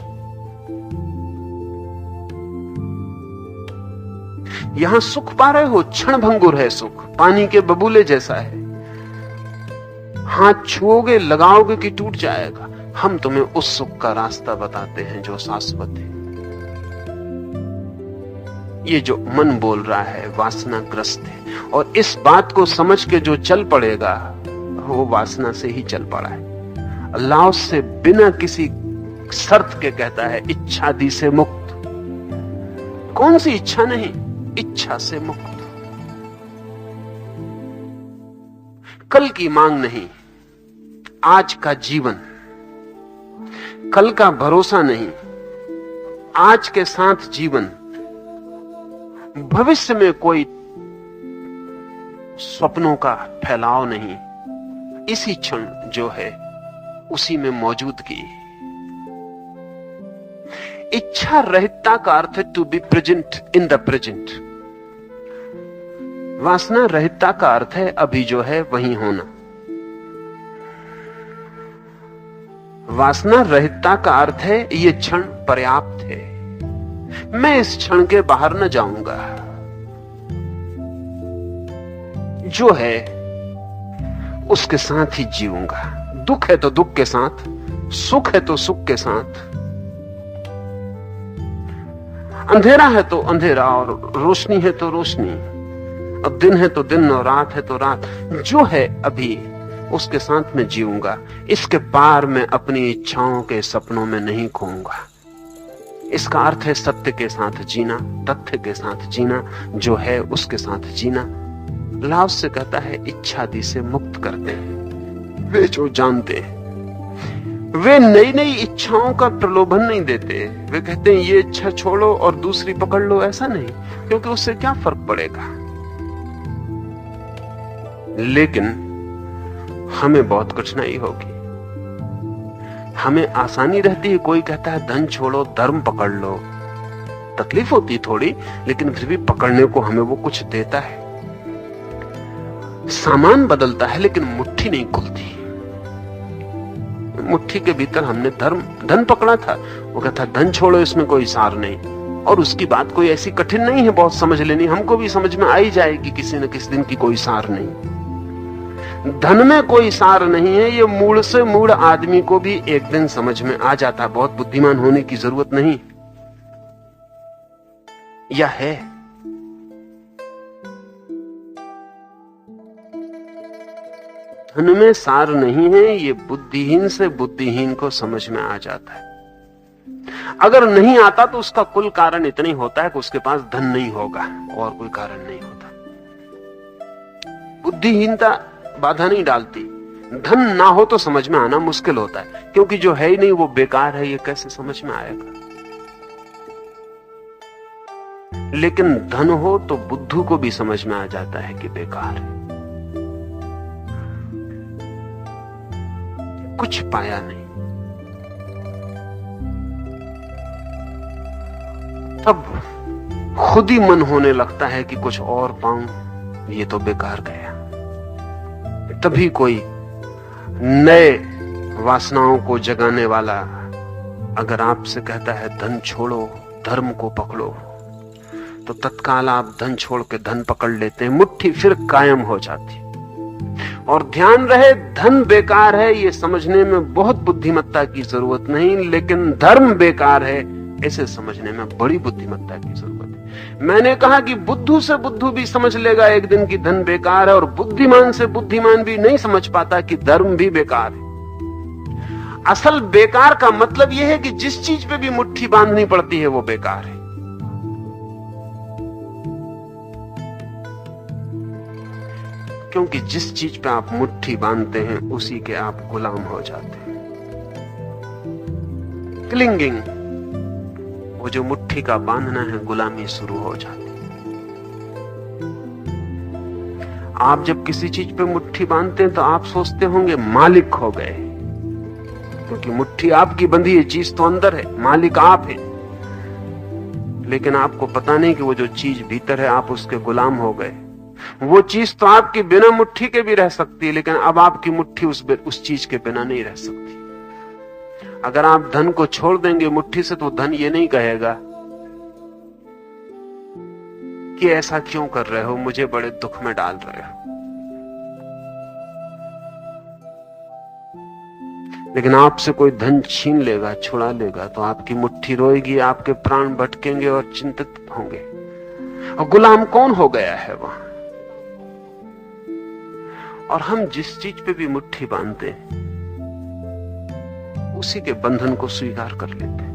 यहां सुख पा रहे हो, क्षण भंगुर है सुख, पानी के बबूले जैसा है, हाथ छुओगे लगाओगे कि टूट जाएगा। हम तुम्हें उस सुख का रास्ता बताते हैं जो शाश्वत है। ये जो मन बोल रहा है वासनाग्रस्त है, और इस बात को समझ के जो चल पड़ेगा वो वासना से ही चल पड़ा है। अल्लाह उससे बिना किसी शर्त के कहता है इच्छादि से मुक्त। कौन सी इच्छा नहीं, इच्छा से मुक्त। कल की मांग नहीं, आज का जीवन, कल का भरोसा नहीं, आज के साथ जीवन, भविष्य में कोई स्वप्नों का फैलाव नहीं, इसी क्षण जो है उसी में मौजूदगी। इच्छा रहितता का अर्थ है to be present in the present. वासना रहितता का अर्थ है अभी जो है वही होना। वासना रहितता का अर्थ है ये क्षण पर्याप्त है, मैं इस क्षण के बाहर न जाऊंगा, जो है उसके साथ ही जीऊंगा। दुख है तो दुख के साथ, सुख है तो सुख के साथ, अंधेरा है तो अंधेरा और रोशनी है तो रोशनी, अब दिन है तो दिन और रात है तो रात, जो है अभी उसके साथ में जीऊंगा। इसके पार में अपनी इच्छाओं के सपनों में नहीं खोऊंगा। इसका अर्थ है सत्य के साथ जीना, तथ्य के साथ जीना, जो है उसके साथ जीना। लाओस से कहता है इच्छादि से मुक्त करते हैं वे जो जानते हैं। वे नई नई इच्छाओं का प्रलोभन नहीं देते। वे कहते हैं ये इच्छा छोड़ो और दूसरी पकड़ लो, ऐसा नहीं, क्योंकि उससे क्या फर्क पड़ेगा। लेकिन हमें बहुत कठिनाई होगी, हमें आसानी रहती है। कोई कहता है धन छोड़ो धर्म पकड़ लो, तकलीफ होती थोड़ी, लेकिन फिर भी पकड़ने को हमें वो कुछ देता है। सामान बदलता है लेकिन मुट्ठी नहीं खुलती। मुट्ठी के भीतर हमने धन पकड़ा था, वो कहता धन छोड़ो इसमें कोई सार नहीं, और उसकी बात कोई ऐसी कठिन नहीं है, बहुत समझ लेनी, हमको भी समझ में आ ही जाएगी किसी न किसी दिन की कोई सार नहीं। धन में कोई सार नहीं है, ये मूल से मूल आदमी को भी एक दिन समझ में आ जाता है, बहुत बुद्धिमान होने की जरूरत नहीं। या है धन में सार नहीं है, ये बुद्धिहीन से बुद्धिहीन को समझ में आ जाता है। अगर नहीं आता तो उसका कुल कारण इतना ही होता है कि उसके पास धन नहीं होगा, और कोई कारण नहीं होता। बुद्धिहीनता बाधा नहीं डालती, धन ना हो तो समझ में आना मुश्किल होता है, क्योंकि जो है ही नहीं वो बेकार है, ये कैसे समझ में आएगा। लेकिन धन हो तो बुद्धू को भी समझ में आ जाता है कि बेकार है, कुछ पाया नहीं। तब खुद ही मन होने लगता है कि कुछ और पाऊं, ये तो बेकार गया। तभी कोई नए वासनाओं को जगाने वाला अगर आपसे कहता है धन छोड़ो धर्म को पकड़ो, तो तत्काल आप धन छोड़ के धन पकड़ लेते हैं, मुट्ठी फिर कायम हो जाती। और ध्यान रहे, धन बेकार है ये समझने में बहुत बुद्धिमत्ता की जरूरत नहीं, लेकिन धर्म बेकार है ऐसे समझने में बड़ी बुद्धिमत्ता की जरूरत है। मैंने कहा कि बुद्धू से बुद्धू भी समझ लेगा एक दिन की धन बेकार है, और बुद्धिमान से बुद्धिमान भी नहीं समझ पाता कि धर्म भी बेकार है। असल बेकार का मतलब यह है कि जिस चीज पे भी मुट्ठी बांधनी पड़ती है वो बेकार है। क्योंकि जिस चीज पे आप मुट्ठी बांधते हैं उसी के आप गुलाम हो जाते हैं। क्लिंगिंग, वो जो मुट्ठी का बांधना है, गुलामी शुरू हो जाती है। आप जब किसी चीज पे मुट्ठी बांधते हैं तो आप सोचते होंगे मालिक हो गए, क्योंकि मुट्ठी आपकी बंधी है, चीज तो अंदर है, मालिक आप हैं। लेकिन आपको पता नहीं कि वो जो चीज भीतर है आप उसके गुलाम हो गए। वो चीज तो आपकी बिना मुट्ठी के भी रह सकती है, लेकिन अब आपकी मुट्ठी उस चीज के बिना नहीं रह सकती। अगर आप धन को छोड़ देंगे मुट्ठी से, तो धन ये नहीं कहेगा कि ऐसा क्यों कर रहे हो, मुझे बड़े दुख में डाल रहे हो। लेकिन आपसे कोई धन छीन लेगा, छुड़ा लेगा, तो आपकी मुट्ठी रोएगी, आपके प्राण भटकेंगे और चिंतित होंगे। और गुलाम कौन हो गया है वहां? और हम जिस चीज पे भी मुट्ठी बांधते हैं उसी के बंधन को स्वीकार कर लेते हैं।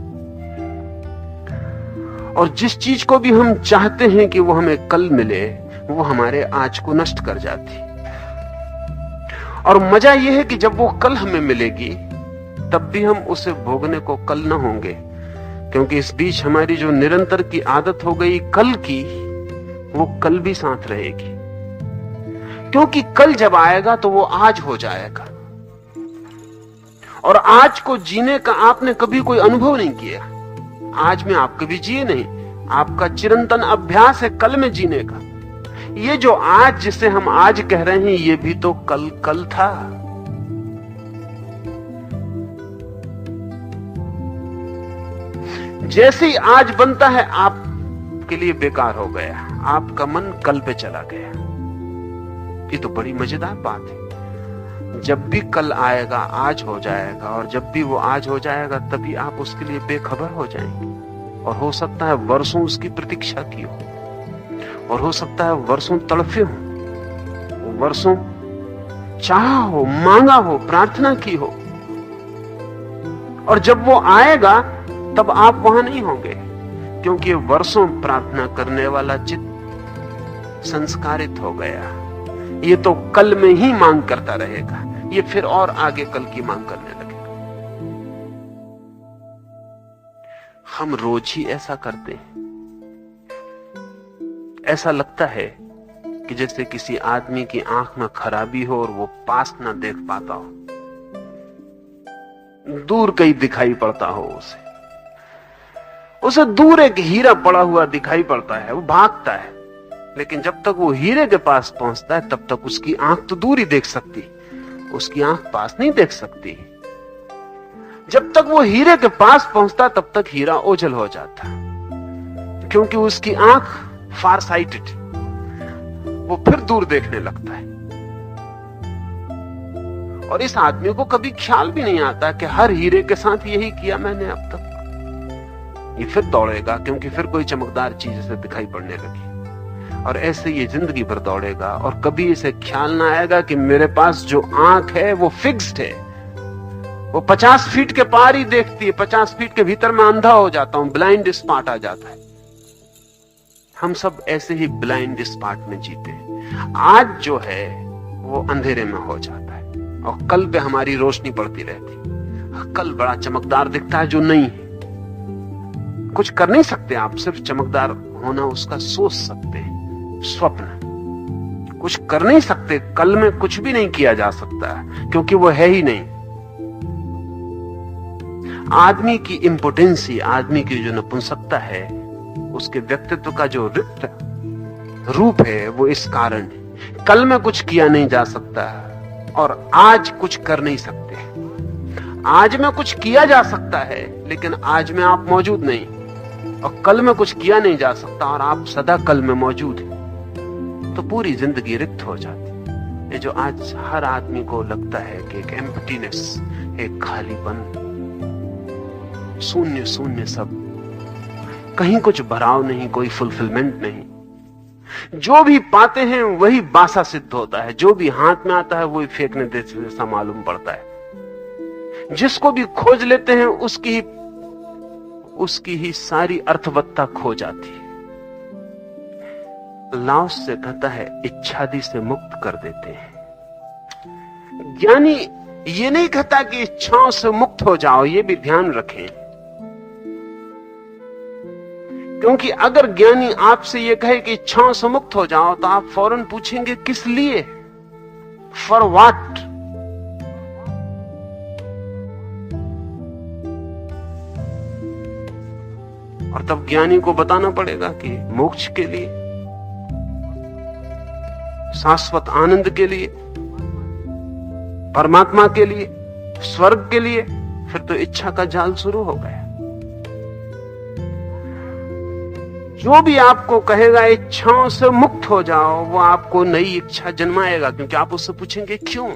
और जिस चीज को भी हम चाहते हैं कि वो हमें कल मिले, वो हमारे आज को नष्ट कर जाती। और मजा यह है कि जब वो कल हमें मिलेगी तब भी हम उसे भोगने को कल न होंगे, क्योंकि इस बीच हमारी जो निरंतर की आदत हो गई कल की, वो कल भी साथ रहेगी। क्योंकि कल जब आएगा तो वो आज हो जाएगा। और आज को जीने का आपने कभी कोई अनुभव नहीं किया। आज में आप कभी जिए नहीं, आपका चिरंतन अभ्यास है कल में जीने का। ये जो आज जिसे हम आज कह रहे हैं, ये भी तो कल था। जैसे ही आज बनता है आपके लिए बेकार हो गया, आपका मन कल पे चला गया। ये तो बड़ी मजेदार बात है। जब भी कल आएगा आज हो जाएगा, और जब भी वो आज हो जाएगा तभी आप उसके लिए बेखबर हो जाएंगे। और हो सकता है वर्षों उसकी प्रतीक्षा की हो, और हो सकता है वर्षों तड़फे हो, वर्षों चाहा हो, मांगा हो, प्रार्थना की हो। और जब वो आएगा तब आप वहां नहीं होंगे, क्योंकि वर्षों प्रार्थना करने वाला चित्त संस्कारित हो गया। ये तो कल में ही मांग करता रहेगा, ये फिर और आगे कल की मांग करने लगेगा। हम रोज ही ऐसा करते हैं। ऐसा लगता है कि जैसे किसी आदमी की आंख में खराबी हो और वो पास ना देख पाता हो, दूर कहीं दिखाई पड़ता हो उसे दूर एक हीरा पड़ा हुआ दिखाई पड़ता है, वो भागता है। लेकिन जब तक वो हीरे के पास पहुंचता है तब तक उसकी आंख तो दूर ही देख सकती, उसकी आंख पास नहीं देख सकती। जब तक वो हीरे के पास पहुंचता तब तक हीरा ओझल हो जाता, क्योंकि उसकी आंख फार साइटेड, वो फिर दूर देखने लगता है। और इस आदमी को कभी ख्याल भी नहीं आता कि हर हीरे के साथ यही किया मैंने अब तक। ये फिर दौड़ेगा, क्योंकि फिर कोई चमकदार चीज इसे दिखाई पड़ने लगी। और ऐसे ये जिंदगी भर दौड़ेगा, और कभी इसे ख्याल ना आएगा कि मेरे पास जो आंख है वो फिक्स्ड है, वो 50 फीट के पार ही देखती है, 50 फीट के भीतर मैं अंधा हो जाता हूं, ब्लाइंड स्पॉट आ जाता है। हम सब ऐसे ही ब्लाइंड स्पॉट में जीते हैं। आज जो है वो अंधेरे में हो जाता है, और कल पे हमारी रोशनी पड़ती रहती। कल बड़ा चमकदार दिखता है जो नहीं है। कुछ कर नहीं सकते आप, सिर्फ चमकदार होना उसका सोच सकते हैं, स्वप्न। कुछ कर नहीं सकते, कल में कुछ भी नहीं किया जा सकता, क्योंकि वो है ही नहीं। आदमी की इम्पोटेंसी, आदमी की जो नपुंसकता है, उसके व्यक्तित्व का जो रिक्त रूप है, वो इस कारण है। कल में कुछ किया नहीं जा सकता और आज कुछ कर नहीं सकते। आज में कुछ किया जा सकता है, लेकिन आज में आप मौजूद नहीं, और कल में कुछ किया नहीं जा सकता और आप सदा कल में मौजूद हैं। तो पूरी जिंदगी रिक्त हो जाती। ये जो आज हर आदमी को लगता है कि एक एम्प्टीनेस, एक खालीपन, शून्य शून्य सब, कहीं कुछ भराव नहीं, कोई फुलफिलमेंट नहीं। जो भी पाते हैं वही बासा सिद्ध होता है, जो भी हाथ में आता है वही फेंकने जैसा मालूम पड़ता है। जिसको भी खोज लेते हैं उसकी ही सारी अर्थवत्ता खो जाती है। लाओस से कहता है इच्छादि से मुक्त कर देते हैं। ज्ञानी ये नहीं कहता कि इच्छाओं से मुक्त हो जाओ, ये भी ध्यान रखें, क्योंकि अगर ज्ञानी आपसे ये कहे कि इच्छाओं से मुक्त हो जाओ तो आप फौरन पूछेंगे किस लिए, फॉर व्हाट। और तब ज्ञानी को बताना पड़ेगा कि मोक्ष के लिए, शाश्वत आनंद के लिए, परमात्मा के लिए, स्वर्ग के लिए। फिर तो इच्छा का जाल शुरू हो गया। जो भी आपको कहेगा इच्छाओं से मुक्त हो जाओ, वो आपको नई इच्छा जन्माएगा, क्योंकि आप उससे पूछेंगे क्यों।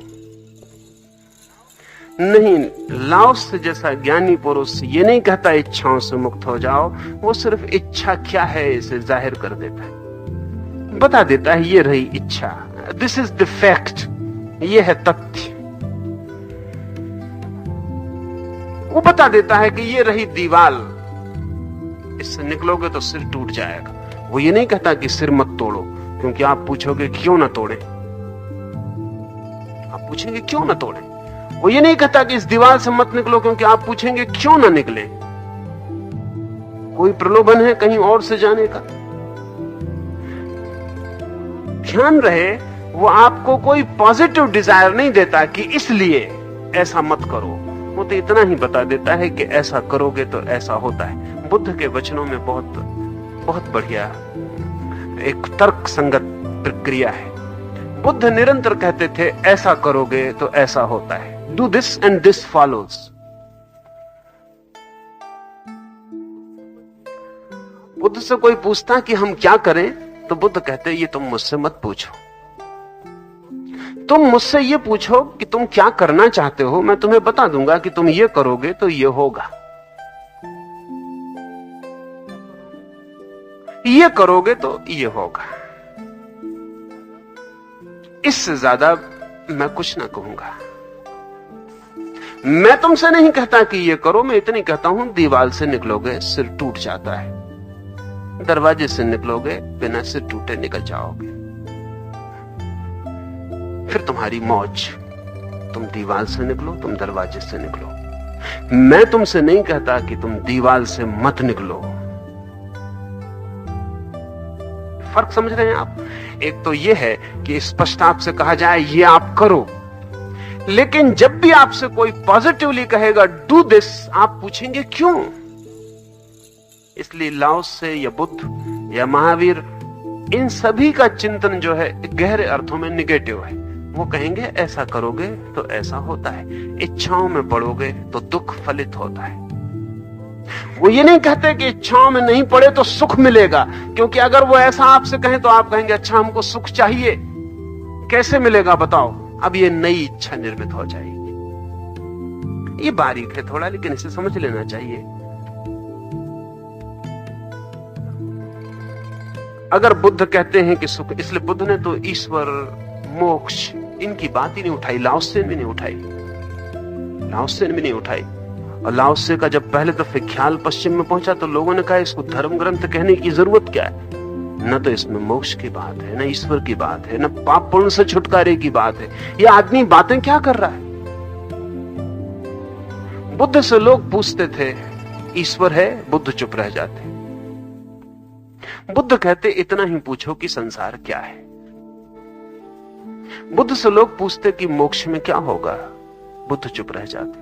नहीं, लाओस जैसा ज्ञानी पुरुष ये नहीं कहता इच्छाओं से मुक्त हो जाओ, वो सिर्फ इच्छा क्या है इसे जाहिर कर देता है, बता देता है ये रही इच्छा, दिस इज द फैक्ट, ये है तथ्य। वो बता देता है कि ये रही दीवाल, इससे निकलोगे तो सिर टूट जाएगा। वो ये नहीं कहता कि सिर मत तोड़ो, क्योंकि आप पूछोगे क्यों ना तोड़े, आप पूछेंगे क्यों ना तोड़े। वो ये नहीं कहता कि इस दीवार से मत निकलो, क्योंकि आप पूछेंगे क्यों ना निकले। कोई प्रलोभन है कहीं और से जाने का। ध्यान रहे, वो आपको कोई पॉजिटिव डिजायर नहीं देता कि इसलिए ऐसा मत करो। वो तो इतना ही बता देता है कि ऐसा करोगे तो ऐसा होता है। बुद्ध के वचनों में बहुत बढ़िया एक तर्क संगत प्रक्रिया है। बुद्ध निरंतर कहते थे ऐसा करोगे तो ऐसा होता है, do this and this follows. Buddha से कोई पूछता कि हम क्या करें, तो बुद्ध कहते ये तुम मुझसे मत पूछो, तुम मुझसे ये पूछो कि तुम क्या करना चाहते हो, मैं तुम्हें बता दूंगा कि तुम ये करोगे तो ये होगा, ये करोगे तो ये होगा। इससे ज्यादा मैं कुछ ना कहूंगा। मैं तुमसे नहीं कहता कि ये करो, मैं इतनी कहता हूं दीवार से निकलोगे सिर टूट जाता है, दरवाजे से निकलोगे बिना सिर टूटे निकल जाओगे, फिर तुम्हारी मौज। तुम दीवार से निकलो, तुम दरवाजे से निकलो। मैं तुमसे नहीं कहता कि तुम दीवार से मत निकलो। फर्क समझ रहे हैं आप? एक तो यह है कि स्पष्ट आपसे कहा जाए ये आप करो, लेकिन जब भी आपसे कोई पॉजिटिवली कहेगा डू दिस, आप पूछेंगे क्यों। इसलिए लाओस से या बुद्ध या महावीर, इन सभी का चिंतन जो है गहरे अर्थों में निगेटिव है। वो कहेंगे ऐसा करोगे तो ऐसा होता है, इच्छाओं में पड़ोगे तो दुख फलित होता है। वो ये नहीं कहते कि इच्छाओं में नहीं पड़े तो सुख मिलेगा, क्योंकि अगर वो ऐसा आपसे कहें तो आप कहेंगे अच्छा हमको सुख चाहिए, कैसे मिलेगा बताओ। अब ये नई इच्छा निर्मित हो जाएगी। ये बारीक है थोड़ा, लेकिन इसे समझ लेना चाहिए। अगर बुद्ध कहते हैं कि सुख, इसलिए बुद्ध ने तो ईश्वर, मोक्ष, इनकी बात ही नहीं उठाई, लाओसे भी नहीं उठाई, लाओसे भी नहीं उठाई। और लाओसे का जब पहले दफे ख्याल पश्चिम में पहुंचा तो लोगों ने कहा इसको धर्म ग्रंथ कहने की जरूरत क्या है, न तो इसमें मोक्ष की बात है, न ईश्वर की बात है, न पाप पुण्य से छुटकारे की बात है। ये आदमी बातें क्या कर रहा है। बुद्ध से लोग पूछते थे ईश्वर है, बुद्ध चुप रह जाते। बुद्ध कहते इतना ही पूछो कि संसार क्या है। बुद्ध से लोग पूछते कि मोक्ष में क्या होगा, बुद्ध चुप रह जाते।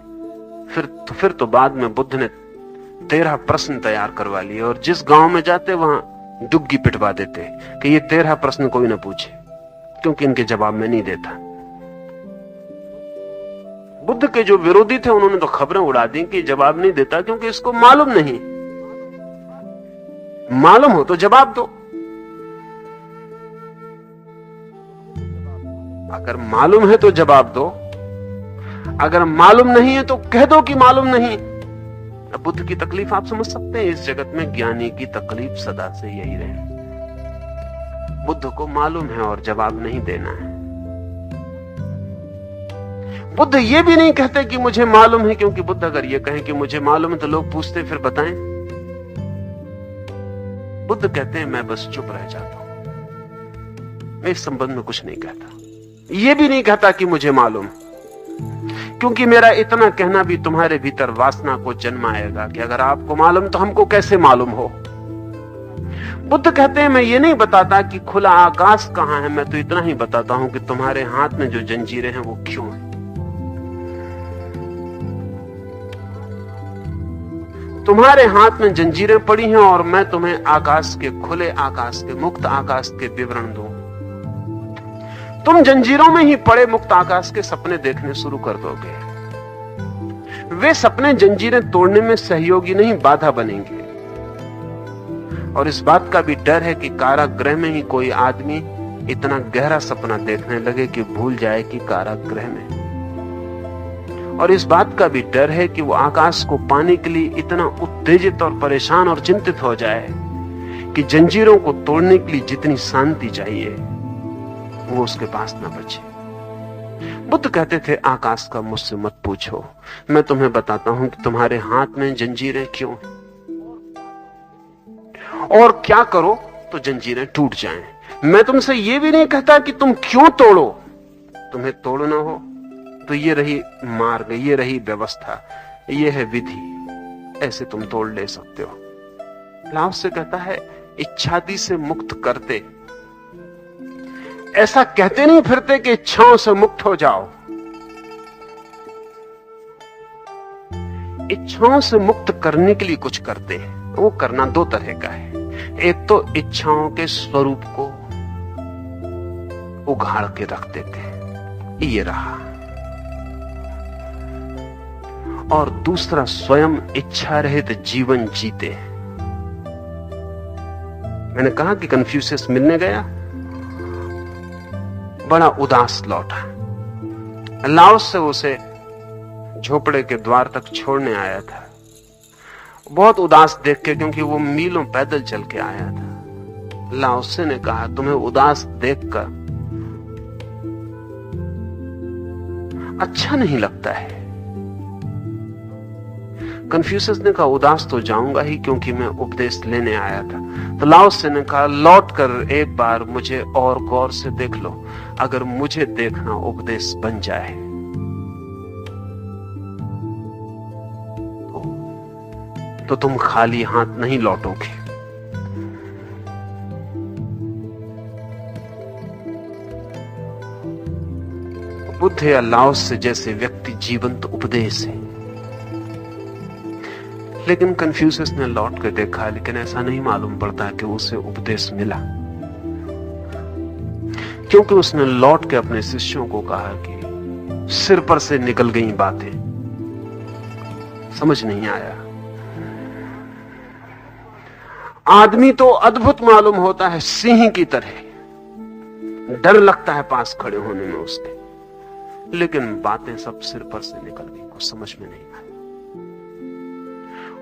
फिर तो बाद में बुद्ध ने 13 प्रश्न तैयार करवा लिए, और जिस गांव में जाते वहां डुग्गी पिटवा देते कि ये 13 प्रश्न कोई ना पूछे, क्योंकि इनके जवाब में नहीं देता। बुद्ध के जो विरोधी थे उन्होंने तो खबरें उड़ा दी कि जवाब नहीं देता क्योंकि इसको मालूम नहीं। मालूम हो तो जवाब दो, अगर मालूम है तो जवाब दो, अगर मालूम नहीं है तो कह दो कि मालूम नहीं। अब बुद्ध की तकलीफ आप समझ सकते हैं, इस जगत में ज्ञानी की तकलीफ सदा से यही रहे। बुद्ध को मालूम है और जवाब नहीं देना है। बुद्ध ये भी नहीं कहते कि मुझे मालूम है, क्योंकि बुद्ध अगर ये कहें कि मुझे मालूम है तो लोग पूछते फिर बताएं। बुद्ध कहते हैं मैं बस चुप रह जाता हूं, मैं इस संबंध में कुछ नहीं कहता। ये भी नहीं कहता कि मुझे मालूम, क्योंकि मेरा इतना कहना भी तुम्हारे भीतर वासना को जन्माएगा कि अगर आपको मालूम तो हमको कैसे मालूम हो। बुद्ध कहते हैं मैं ये नहीं बताता कि खुला आकाश कहां है, मैं तो इतना ही बताता हूं कि तुम्हारे हाथ में जो जंजीरें हैं वो क्यों हैं। तुम्हारे हाथ में जंजीरें पड़ी हैं और मैं तुम्हें आकाश के, खुले आकाश के, मुक्त आकाश के विवरण दूं। तुम जंजीरों में ही पड़े मुक्त आकाश के सपने देखने शुरू कर दोगे। वे सपने जंजीरें तोड़ने में सहयोगी नहीं, बाधा बनेंगे। और इस बात का भी डर है कि कारागृह में ही कोई आदमी इतना गहरा सपना देखने लगे कि भूल जाए कि कारागृह में। और इस बात का भी डर है कि वो आकाश को पाने के लिए इतना उत्तेजित और परेशान और चिंतित हो जाए कि जंजीरों को तोड़ने के लिए जितनी शांति चाहिए वो उसके पास न बचे। बुद्ध कहते थे आकाश का मुझसे मत पूछो, मैं तुम्हें बताता हूं कि तुम्हारे हाथ में जंजीरें क्यों हैं, और क्या करो तो जंजीरें टूट जाएं। मैं तुमसे ये भी नहीं कहता कि तुम क्यों तोड़ो, तुम्हें तोड़ना हो तो ये रही मार्ग, ये रही व्यवस्था, ये है विधि, ऐसे तुम तोड़ ले सकते हो। लाओ से कहता है इच्छादि से मुक्त करते, ऐसा कहते नहीं फिरते कि इच्छाओं से मुक्त हो जाओ। इच्छाओं से मुक्त करने के लिए कुछ करते हैं। वो करना दो तरह का है। एक तो इच्छाओं के स्वरूप को उघाड़ के रख देते, ये रहा, और दूसरा स्वयं इच्छा रहित जीवन जीते। मैंने कहा कि कन्फ्यूशियस मिलने गया, बड़ा उदास लौटा। लाओस से उसे झोपड़े के द्वार तक छोड़ने आया था, बहुत उदास देख के, क्योंकि वो मीलों पैदल चल के आया था। लाओसे ने कहा तुम्हें उदास देखकर अच्छा नहीं लगता है। कन्फ्यूशियस ने कहा उदास तो जाऊंगा ही, क्योंकि मैं उपदेश लेने आया था। तो लाओसे ने कहा लौट कर एक बार मुझे और गौर से देख लो, अगर मुझे देखना उपदेश बन जाए तो तुम खाली हाथ नहीं लौटोगे। बुद्ध या लाओसे जैसे व्यक्ति जीवंत उपदेश है। लेकिन कन्फ्यूशियस ने लौट कर देखा, लेकिन ऐसा नहीं मालूम पड़ता कि उसे उपदेश मिला, क्योंकि उसने लौट के अपने शिष्यों को कहा कि सिर पर से निकल गई बातें, समझ नहीं आया। आदमी तो अद्भुत मालूम होता है, सिंह की तरह, डर लगता है पास खड़े होने में उसके, लेकिन बातें सब सिर पर से निकल गई, कुछ समझ में नहीं आई।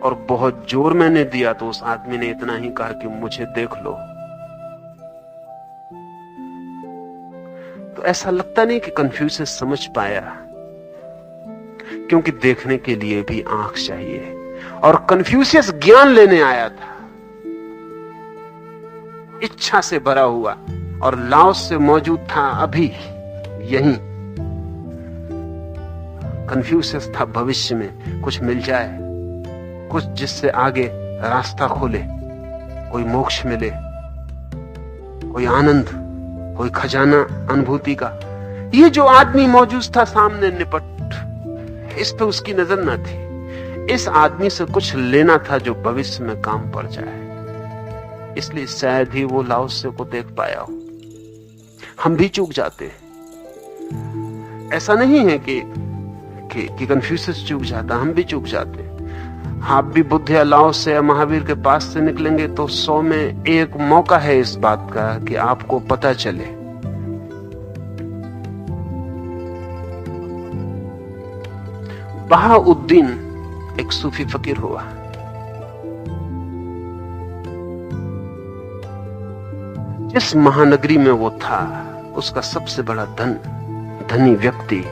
और बहुत जोर मैंने दिया तो उस आदमी ने इतना ही कहा कि मुझे देख लो। तो ऐसा लगता नहीं कि कन्फ्यूशियस समझ पाया, क्योंकि देखने के लिए भी आंख चाहिए, और कन्फ्यूशियस ज्ञान लेने आया था, इच्छा से भरा हुआ, और लाओस से मौजूद था अभी यहीं। कन्फ्यूशियस था भविष्य में कुछ मिल जाए, कुछ जिससे आगे रास्ता खुले, कोई मोक्ष मिले, कोई आनंद, कोई खजाना अनुभूति का। ये जो आदमी मौजूद था सामने निपट, इस पे उसकी नजर न थी। इस आदमी से कुछ लेना था जो भविष्य में काम पड़ जाए, इसलिए शायद ही वो लाओसे को देख पाया हो। हम भी चूक जाते हैं, ऐसा नहीं है कि कन्फ्यूशियस चूक जाता, हम भी चूक जाते हैं। आप भी बुद्ध या लाओसे या महावीर के पास से निकलेंगे तो 100 में 1 मौका है इस बात का कि आपको पता चले। बहाउद्दीन एक सूफी फकीर हुआ। जिस महानगरी में वो था, उसका सबसे बड़ा धनी व्यक्ति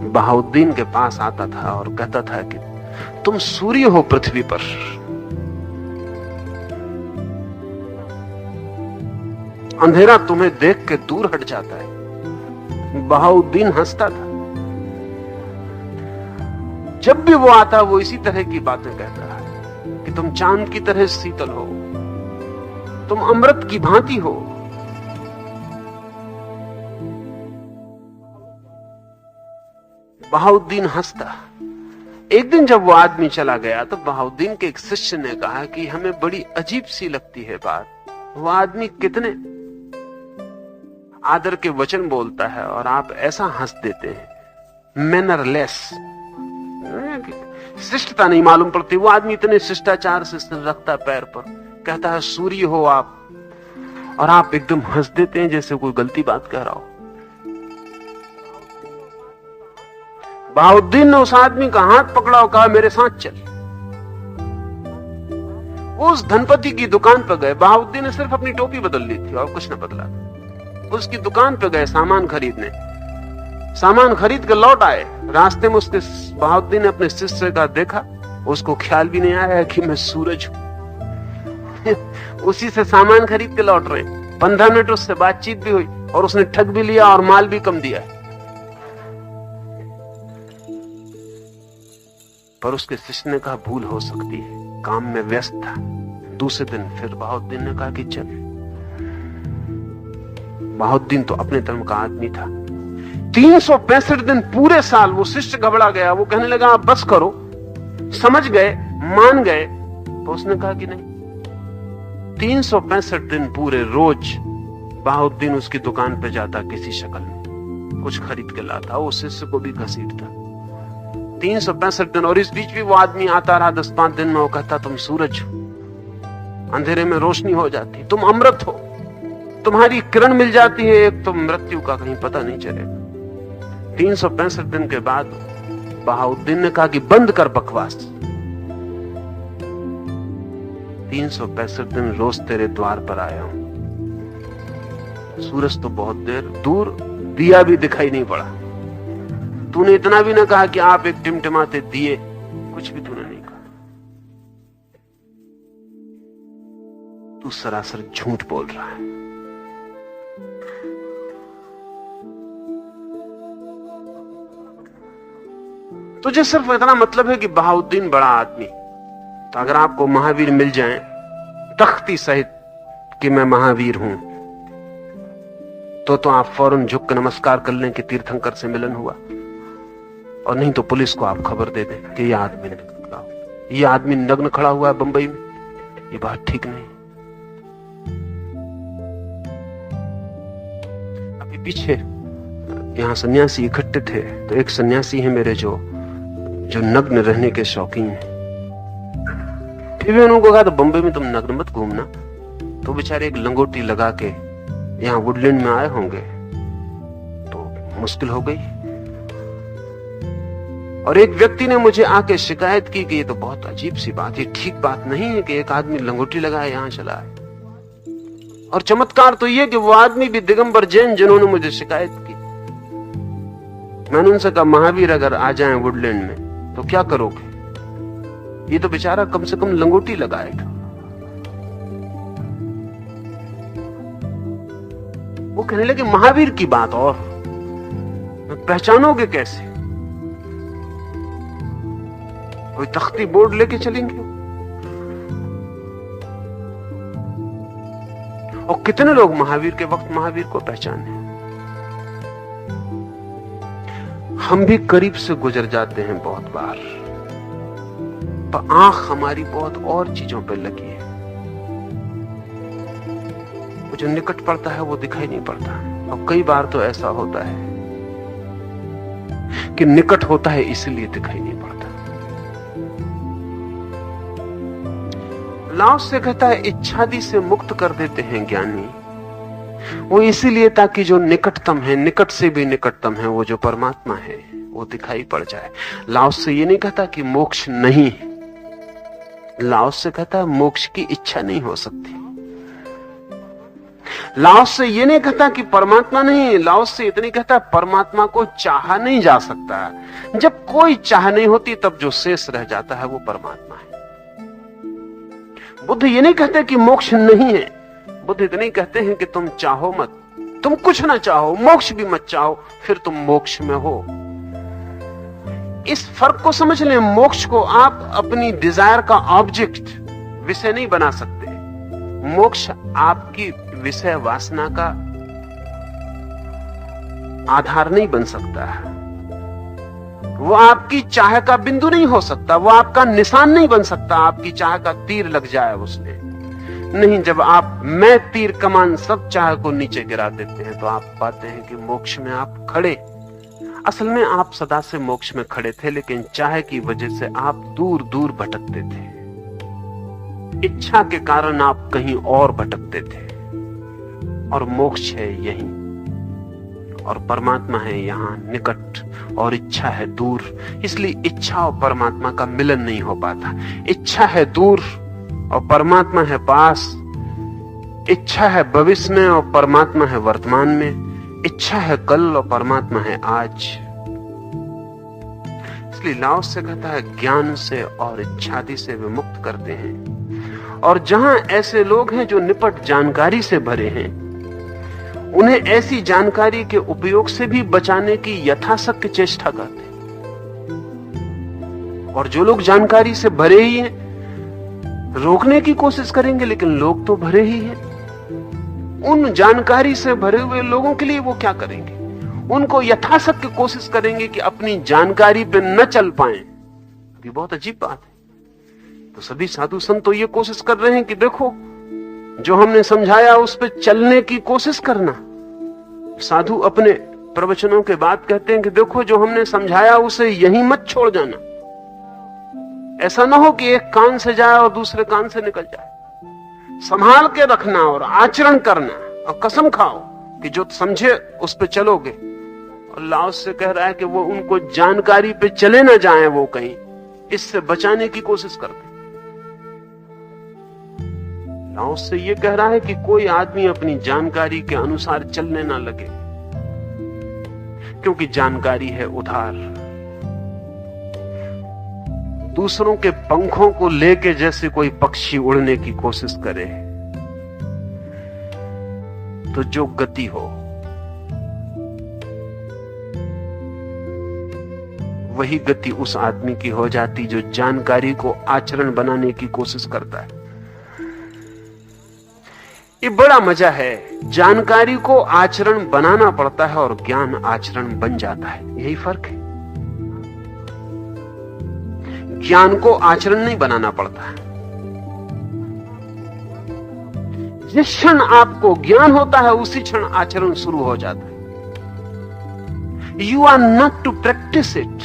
बहाउद्दीन के पास आता था और कहता था कि तुम सूर्य हो पृथ्वी पर, अंधेरा तुम्हें देख के दूर हट जाता है। बहाउद्दीन हंसता था। जब भी वो आता वो इसी तरह की बातें कहता है कि तुम चांद की तरह शीतल हो, तुम अमृत की भांति हो। बहाउद्दीन हंसता। एक दिन जब वो आदमी चला गया तो बहाउद्दीन के एक शिष्य ने कहा कि हमें बड़ी अजीब सी लगती है बात, वो आदमी कितने आदर के वचन बोलता है और आप ऐसा हंस देते हैं, मैनरलेस, शिष्टता नहीं मालूम पड़ती। वो आदमी इतने शिष्टाचार से सिर रखता पैर पर, कहता है सूर्य हो आप, और आप एकदम हंस देते हैं जैसे कोई गलती बात कह रहा हो। बहाउद्दीन ने उस आदमी का हाथ पकड़ा और कहा मेरे साथ चल। वो उस धनपति की दुकान पर गए। बहाउद्दीन ने सिर्फ अपनी टोपी बदल ली थी और कुछ न बदला। उसकी दुकान पर गए सामान खरीदने। सामान खरीद कर लौट आए। रास्ते में उसके बहाउद्दीन ने अपने शिष्य का देखा, उसको ख्याल भी नहीं आया कि मैं सूरज हूं। उसी से सामान खरीद के लौट रहे। 15 मिनट उससे बातचीत भी हुई और उसने ठग भी लिया और माल भी कम दिया। पर उसके शिष्य ने कहा भूल हो सकती है, काम में व्यस्त था। दूसरे दिन फिर बहाउद्दीन ने कहा कि चल। बहाउद्दीन तो अपने धर्म का आदमी था। 365 दिन पूरे साल वो शिष्य घबरा गया। वो कहने लगा आप बस करो, समझ गए, मान गए। तो उसने कहा कि नहीं। 365 दिन पूरे रोज बहाउद्दीन उसकी दुकान पे जाता, किसी शक्ल में कुछ खरीद के लाता, वो शिष्य को भी घसीटता। 365 दिन। और इस बीच भी वो आदमी आता रहा। 10-5 दिन में वो कहता तुम सूरज हो, अंधेरे में रोशनी हो जाती, तुम अमृत हो, तुम्हारी किरण मिल जाती है, एक तो मृत्यु का कहीं पता नहीं चलेगा। 365 दिन के बाद बहाउद्दीन ने कहा कि बंद कर बकवास। 365 दिन रोज तेरे द्वार पर आया हूं। सूरज तो बहुत देर दूर, दिया भी दिखाई नहीं पड़ा। तूने इतना भी ना कहा कि आप एक टिमटिमाते दिए, कुछ भी तूने नहीं कहा। तू सरासर झूठ बोल रहा है। तुझे सिर्फ इतना मतलब है कि बहाउद्दीन बड़ा आदमी। तो अगर आपको महावीर मिल जाएं तख्ती सहित कि मैं महावीर हूं, तो आप फौरन झुक कर नमस्कार कर लें कि तीर्थंकर से मिलन हुआ। और नहीं तो पुलिस को आप खबर दे दें कि ये आदमी नग्न खड़ा हुआ है बंबई में, ये बात ठीक नहीं। अभी पीछे यहां सन्यासी इकट्ठे थे, तो एक सन्यासी है मेरे जो नग्न रहने के शौकीन है। फिर भी उनको कहा तो बंबई में तुम नग्न मत घूमना। तो बेचारे एक लंगोटी लगा के यहां वुडलैंड में आए होंगे, तो मुश्किल हो गई। और एक व्यक्ति ने मुझे आके शिकायत की कि ये तो बहुत अजीब सी बात है, ठीक बात नहीं है कि एक आदमी लंगोटी लगाए यहां चला है। और चमत्कार तो ये कि वो आदमी भी दिगंबर जैन, जिन्होंने मुझे शिकायत की। मैंने उनसे कहा महावीर अगर आ जाएं वुडलैंड में तो क्या करोगे? ये तो बेचारा कम से कम लंगोटी लगाएगा। वो कहने लगे महावीर की बात और पहचानोगे कैसे? कोई तख्ती बोर्ड लेके चलेंगे? और कितने लोग महावीर के वक्त महावीर को पहचाने? हम भी करीब से गुजर जाते हैं बहुत बार, पर आंख हमारी बहुत और चीजों पर लगी है। वो जो निकट पड़ता है वो दिखाई नहीं पड़ता। और कई बार तो ऐसा होता है कि निकट होता है इसलिए दिखाई नहीं पड़ता। लाओस से कहता है इच्छादि से मुक्त कर देते हैं ज्ञानी, वो इसीलिए ताकि जो निकटतम है, निकट से भी निकटतम है, वो जो परमात्मा है वो दिखाई पड़ जाए। लाओस से ये नहीं कहता कि मोक्ष नहीं, लाओस से कहता है मोक्ष की इच्छा नहीं हो सकती। लाओस से ये नहीं कहता कि परमात्मा नहीं, लाओस से इतनी कहता है परमात्मा को चाहा नहीं जा सकता। जब कोई चाह नहीं होती तब जो शेष रह जाता है वो परमात्मा है। बुद्ध ये नहीं कहते कि मोक्ष नहीं है, बुद्ध इतने कहते हैं कि तुम चाहो मत, तुम कुछ ना चाहो, मोक्ष भी मत चाहो, फिर तुम मोक्ष में हो। इस फर्क को समझ लें। मोक्ष को आप अपनी डिजायर का ऑब्जेक्ट, विषय नहीं बना सकते। मोक्ष आपकी विषय वासना का आधार नहीं बन सकता, वो आपकी चाह का बिंदु नहीं हो सकता, वो आपका निशान नहीं बन सकता। आपकी चाह का तीर लग जाए उसने नहीं। जब आप मैं तीर कमान सब चाह को नीचे गिरा देते हैं तो आप पाते हैं कि मोक्ष में आप खड़े। असल में आप सदा से मोक्ष में खड़े थे, लेकिन चाह की वजह से आप दूर दूर भटकते थे। इच्छा के कारण आप कहीं और भटकते थे, और मोक्ष है यहीं, और परमात्मा है यहां निकट, और इच्छा है दूर। इसलिए इच्छा और परमात्मा का मिलन नहीं हो पाता। इच्छा है दूर और परमात्मा है पास। इच्छा है भविष्य में और परमात्मा है वर्तमान में। इच्छा है कल और परमात्मा है आज। इसलिए लाओस से कहता है ज्ञान से और इच्छादि से वे मुक्त करते हैं। और जहां ऐसे लोग हैं जो निपट जानकारी से भरे हैं, उन्हें ऐसी जानकारी के उपयोग से भी बचाने की यथाशक्य चेष्टा करते हैं। और जो लोग जानकारी से भरे ही हैं, रोकने की कोशिश करेंगे, लेकिन लोग तो भरे ही हैं। उन जानकारी से भरे हुए लोगों के लिए वो क्या करेंगे? उनको यथाशक्य कोशिश करेंगे कि अपनी जानकारी पे न चल पाएं। अभी बहुत अजीब बात है। तो सभी साधु संत तो ये कोशिश कर रहे हैं कि देखो, जो हमने समझाया उस पर चलने की कोशिश करना। साधु अपने प्रवचनों के बाद कहते हैं कि देखो, जो हमने समझाया उसे यहीं मत छोड़ जाना। ऐसा ना हो कि एक कान से जाए और दूसरे कान से निकल जाए। संभाल के रखना और आचरण करना, और कसम खाओ कि जो समझे उस पे चलोगे। और लाओस से कह रहा है कि वो उनको जानकारी पे चले ना जाएं, वो कहीं इससे बचाने की कोशिश करते। लाओस से ये कह रहा है कि कोई आदमी अपनी जानकारी के अनुसार चलने ना लगे, क्योंकि जानकारी है उधार। दूसरों के पंखों को लेके जैसे कोई पक्षी उड़ने की कोशिश करे तो जो गति हो वही गति उस आदमी की हो जाती जो जानकारी को आचरण बनाने की कोशिश करता है। ये बड़ा मजा है। जानकारी को आचरण बनाना पड़ता है और ज्ञान आचरण बन जाता है। यही फर्क है। ज्ञान को आचरण नहीं बनाना पड़ता। जिस क्षण आपको ज्ञान होता है उसी क्षण आचरण शुरू हो जाता है। You are not to practice it.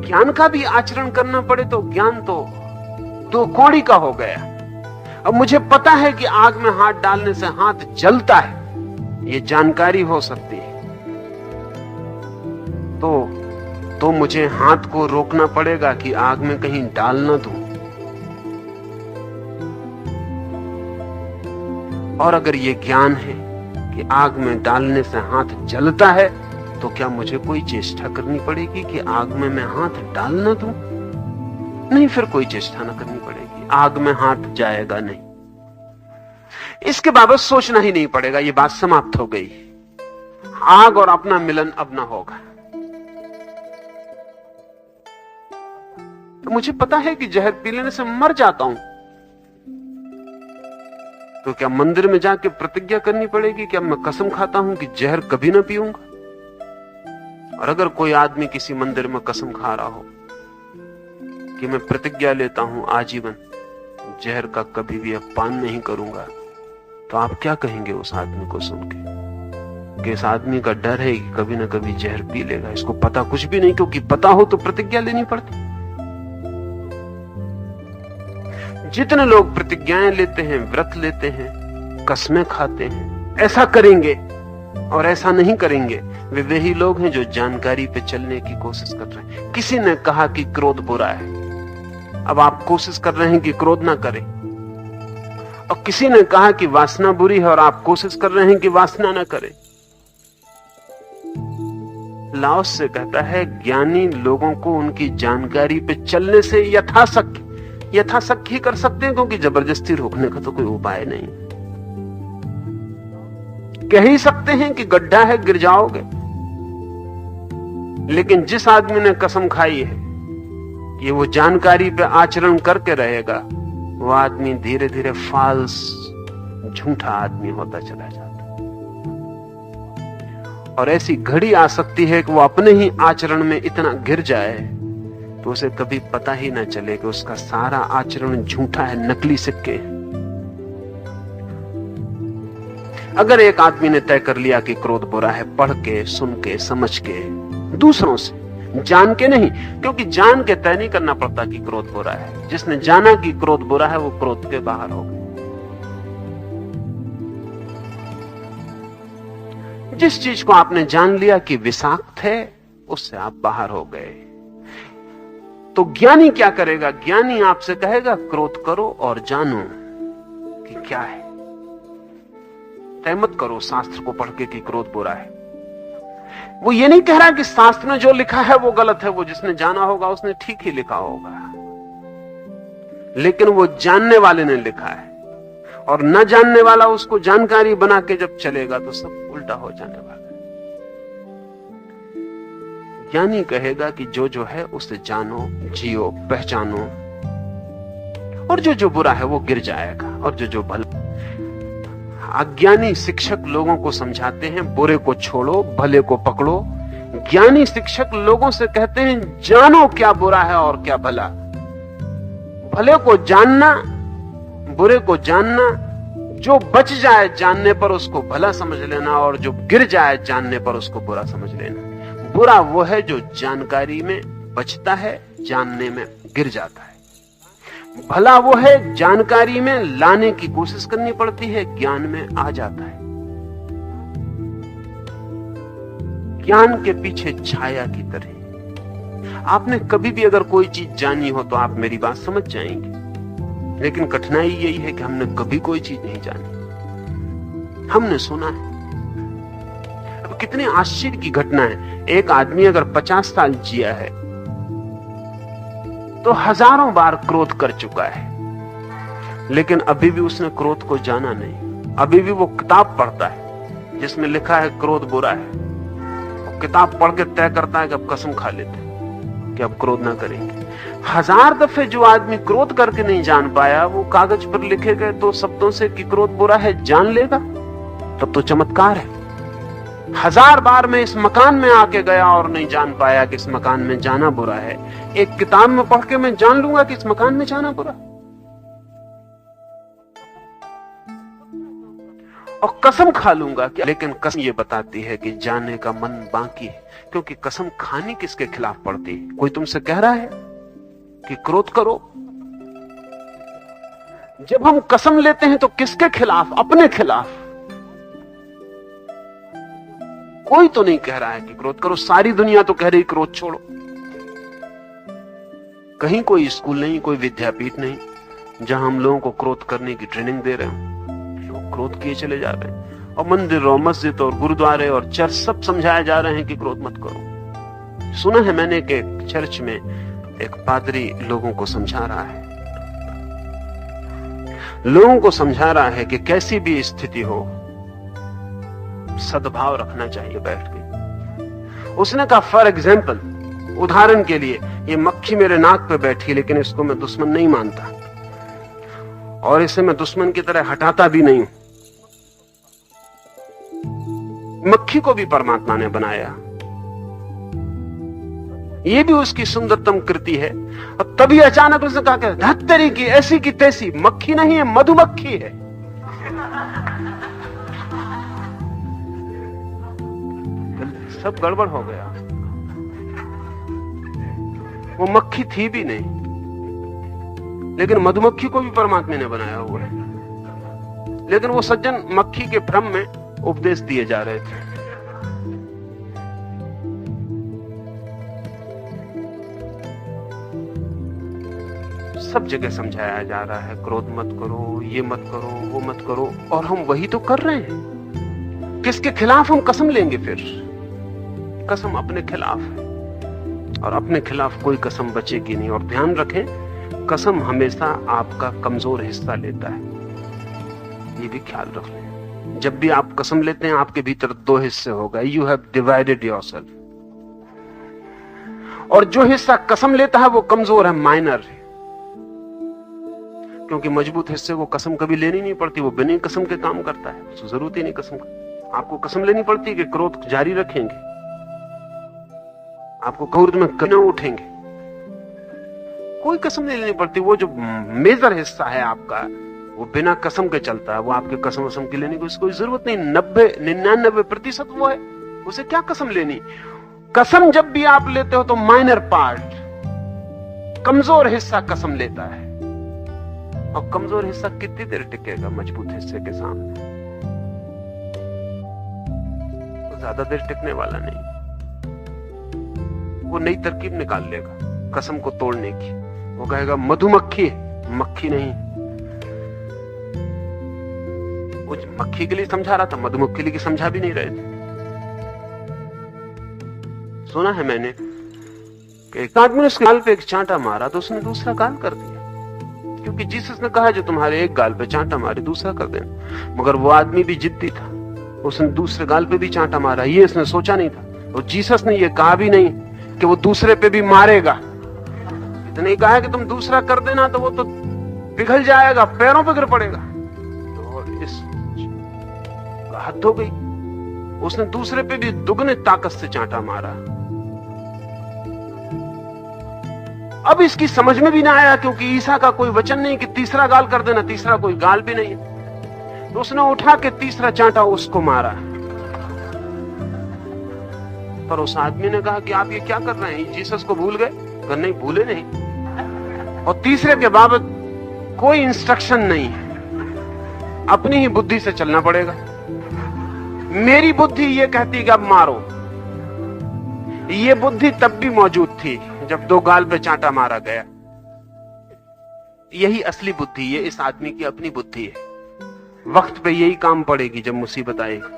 ज्ञान का भी आचरण करना पड़े तो ज्ञान तो दो कौड़ी का हो गया। अब मुझे पता है कि आग में हाथ डालने से हाथ जलता है, ये जानकारी हो सकती है, तो मुझे हाथ को रोकना पड़ेगा कि आग में कहीं डाल ना दूं। और अगर ये ज्ञान है कि आग में डालने से हाथ जलता है, तो क्या मुझे कोई चेष्टा करनी पड़ेगी कि आग में मैं हाथ डाल ना दूं? नहीं, फिर कोई चेष्टा ना करनी पड़ेगी। आग में हाथ जाएगा नहीं। इसके बाबत सोचना ही नहीं पड़ेगा। ये बात समाप्त हो गई। आग और अपना मिलन अब ना होगा। तो मुझे पता है कि जहर पी लेने से मर जाता हूं, तो क्या मंदिर में जाके प्रतिज्ञा करनी पड़ेगी कि अब मैं कसम खाता हूं कि जहर कभी ना पीऊंगा? और अगर कोई आदमी किसी मंदिर में कसम खा रहा हो कि मैं प्रतिज्ञा लेता हूं आजीवन जहर का कभी भी अब पान नहीं करूंगा, तो आप क्या कहेंगे उस आदमी को सुन के कि इस आदमी का डर है कि कभी ना कभी जहर पी लेगा। इसको पता कुछ भी नहीं, क्योंकि पता हो तो प्रतिज्ञा लेनी पड़ती। जितने लोग प्रतिज्ञाएं लेते हैं, व्रत लेते हैं, कसमें खाते हैं, ऐसा करेंगे और ऐसा नहीं करेंगे, वे वही लोग हैं जो जानकारी पे चलने की कोशिश कर रहे हैं। किसी ने कहा कि क्रोध बुरा है, अब आप कोशिश कर रहे हैं कि क्रोध ना करें। और किसी ने कहा कि वासना बुरी है और आप कोशिश कर रहे हैं कि वासना ना करें। लाओस से कहता है, ज्ञानी लोगों को उनकी जानकारी पे चलने से यथाशक्ति ही कर सकते हैं, क्योंकि जबरदस्ती रोकने का तो कोई उपाय नहीं। कह ही सकते हैं कि गड्ढा है, गिर जाओगे। लेकिन जिस आदमी ने कसम खाई है कि वो जानकारी पे आचरण करके रहेगा, वो आदमी धीरे धीरे फाल्स, झूठा आदमी होता चला जाता। और ऐसी घड़ी आ सकती है कि वो अपने ही आचरण में इतना गिर जाए तो उसे कभी पता ही ना चले कि उसका सारा आचरण झूठा है, नकली सिक्के। अगर एक आदमी ने तय कर लिया कि क्रोध बुरा है, पढ़ के, सुन के, समझ के, दूसरों से, जान के नहीं, क्योंकि जान के तय नहीं करना पड़ता कि क्रोध बुरा है। जिसने जाना कि क्रोध बुरा है वो क्रोध के बाहर हो गए। जिस चीज को आपने जान लिया कि विषाक्त है, उससे आप बाहर हो गए। तो ज्ञानी क्या करेगा? ज्ञानी आपसे कहेगा क्रोध करो और जानो कि क्या है। तय मत करो शास्त्र को पढ़ के कि क्रोध बुरा है। वो ये नहीं कह रहा कि शास्त्र में जो लिखा है वो गलत है, वो जिसने जाना होगा उसने ठीक ही लिखा होगा, लेकिन वो जानने वाले ने लिखा है, और न जानने वाला उसको जानकारी बना के जब चलेगा तो सब उल्टा हो जाने वाला है। ज्ञानी कहेगा कि जो जो है उसे जानो, जियो, पहचानो, और जो जो बुरा है वो गिर जाएगा, और जो जो भला। अज्ञानी शिक्षक लोगों को समझाते हैं बुरे को छोड़ो, भले को पकड़ो। ज्ञानी शिक्षक लोगों से कहते हैं जानो क्या बुरा है और क्या भला। भले को जानना, बुरे को जानना, जो बच जाए जानने पर उसको भला समझ लेना, और जो गिर जाए जानने पर उसको बुरा समझ लेना। बुरा वो है जो जानकारी में बचता है, जानने में गिर जाता है। भला वो है जानकारी में लाने की कोशिश करनी पड़ती है, ज्ञान में आ जाता है। ज्ञान के पीछे छाया की तरह। आपने कभी भी अगर कोई चीज जानी हो तो आप मेरी बात समझ जाएंगे, लेकिन कठिनाई यही है कि हमने कभी कोई चीज नहीं जानी, हमने सुना है। अब कितने आश्चर्य की घटना है, एक आदमी अगर 50 साल जिया है तो हजारों बार क्रोध कर चुका है, लेकिन अभी भी उसने क्रोध को जाना नहीं। अभी भी वो किताब पढ़ता है जिसमें लिखा है क्रोध बुरा है, वो किताब पढ़ के तय करता है कि अब कसम खा लेते हैं कि अब क्रोध ना करेंगे। 1000 दफे जो आदमी क्रोध करके नहीं जान पाया, वो कागज पर लिखे गए 2 शब्दों से कि क्रोध बुरा है जान लेगा, तब तो चमत्कार है। 1000 बार मैं इस मकान में आके गया और नहीं जान पाया कि इस मकान में जाना बुरा है, एक किताब में पढ़ के मैं जान लूंगा कि इस मकान में जाना बुरा। और कसम खा लूंगा कि, लेकिन कसम ये बताती है कि जाने का मन बाकी है, क्योंकि कसम खानी किसके खिलाफ पड़ती है? कोई तुमसे कह रहा है कि क्रोध करो। जब हम कसम लेते हैं तो किसके खिलाफ? अपने खिलाफ। कोई तो नहीं कह रहा है कि क्रोध करो, सारी दुनिया तो कह रही क्रोध छोड़ो। कहीं कोई स्कूल नहीं, कोई विद्यापीठ नहीं जहां हम लोगों को क्रोध करने की ट्रेनिंग दे रहे हो। लोग क्रोध किए चले जा रहे हैं, और मंदिर और मस्जिद और गुरुद्वारे और चर्च सब समझाए जा रहे हैं कि क्रोध मत करो। सुना है मैंने कि चर्च में एक पादरी लोगों को समझा रहा है, लोगों को समझा रहा है कि कैसी भी स्थिति हो सद्भाव रखना चाहिए बैठ के। उसने कहा फॉर एग्जाम्पल, उदाहरण के लिए, ये मक्खी मेरे नाक पे बैठी, लेकिन इसको मैं दुश्मन नहीं मानता और इसे मैं दुश्मन की तरह हटाता भी नहीं हूं। मक्खी को भी परमात्मा ने बनाया, ये भी उसकी सुंदरतम कृति है। और तभी अचानक उसने कहा कि धत्तरी की ऐसी की तैसी, मक्खी नहीं है, मधुमक्खी है। सब गड़बड़ हो गया, वो मक्खी थी भी नहीं। लेकिन मधुमक्खी को भी परमात्मा ने बनाया हुआ है। लेकिन वो सज्जन मक्खी के भ्रम में उपदेश दिए जा रहे थे। सब जगह समझाया जा रहा है, क्रोध मत करो, ये मत करो, वो मत करो, और हम वही तो कर रहे हैं। किसके खिलाफ हम कसम लेंगे फिर? कसम अपने खिलाफ है, और अपने खिलाफ कोई कसम बचेगी नहीं। और ध्यान रखें, कसम हमेशा आपका कमजोर हिस्सा लेता है, ये भी ख्याल रख लें। जब भी आप कसम लेते हैं, आपके भीतर दो हिस्से होगा, यू हैव डिवाइडेड योरसेल्फ। और जो हिस्सा कसम लेता है वो कमजोर है, माइनर है, क्योंकि मजबूत हिस्से को कसम कभी लेनी नहीं पड़ती, वो बिना कसम के काम करता है, उसको जरूरत ही नहीं कसम का। आपको कसम लेनी पड़ती है कि क्रोध जारी रखेंगे, आपको क्रोध में कभी न उठेंगे, कोई कसम नहीं लेनी पड़ती। वो जो मेजर हिस्सा है आपका, वो बिना कसम के चलता है, वो आपके कसम वसम की लेने की कोई जरूरत नहीं। 99% वो है, उसे क्या कसम लेनी। कसम जब भी आप लेते हो तो माइनर पार्ट, कमजोर हिस्सा कसम लेता है, और कमजोर हिस्सा कितनी देर टिकेगा मजबूत हिस्से के सामने? तो ज्यादा देर टिकने वाला नहीं। वो नई तरकीब निकाल लेगा कसम को तोड़ने की। वो कहेगा मधुमक्खी, मक्खी नहीं। वो मक्खी के लिए समझा रहा था, मधुमक्खी के लिए समझा भी नहीं रहे थे। सुना है मैंने कि एक आदमी ने उसके गाल पे एक चांटा मारा तो उसने दूसरा गाल कर दिया, क्योंकि जीसस ने कहा जो तुम्हारे एक गाल पे चांटा मारे दूसरा कर देना। मगर वो आदमी भी जिद्दी था, उसने दूसरे गाल पे भी चांटा मारा। ये उसने सोचा नहीं था, और जीसस ने ये कहा भी नहीं कि वो दूसरे पे भी मारेगा। इतने ही कहा है कि तुम दूसरा कर देना तो वो तो पिघल जाएगा, पैरों पे गिर पड़ेगा। और इस हद हो गई, उसने दूसरे पे भी दुगने ताकत से चांटा मारा। अब इसकी समझ में भी ना आया, क्योंकि ईसा का कोई वचन नहीं कि तीसरा गाल कर देना, तीसरा कोई गाल भी नहीं है। तो उसने उठा के तीसरा चांटा उसको मारा। पर उस आदमी ने कहा कि आप ये क्या कर रहे हैं, जीसस को भूल गए? कर नहीं, भूले नहीं। और तीसरे के बाबत कोई इंस्ट्रक्शन नहीं है, अपनी ही बुद्धि से चलना पड़ेगा। मेरी बुद्धि ये कहती कि अब मारो। ये बुद्धि तब भी मौजूद थी जब दो गाल पे चांटा मारा गया। यही असली बुद्धि, ये इस आदमी की अपनी बुद्धि है। वक्त पे यही काम पड़ेगी जब मुसीबत आएगी।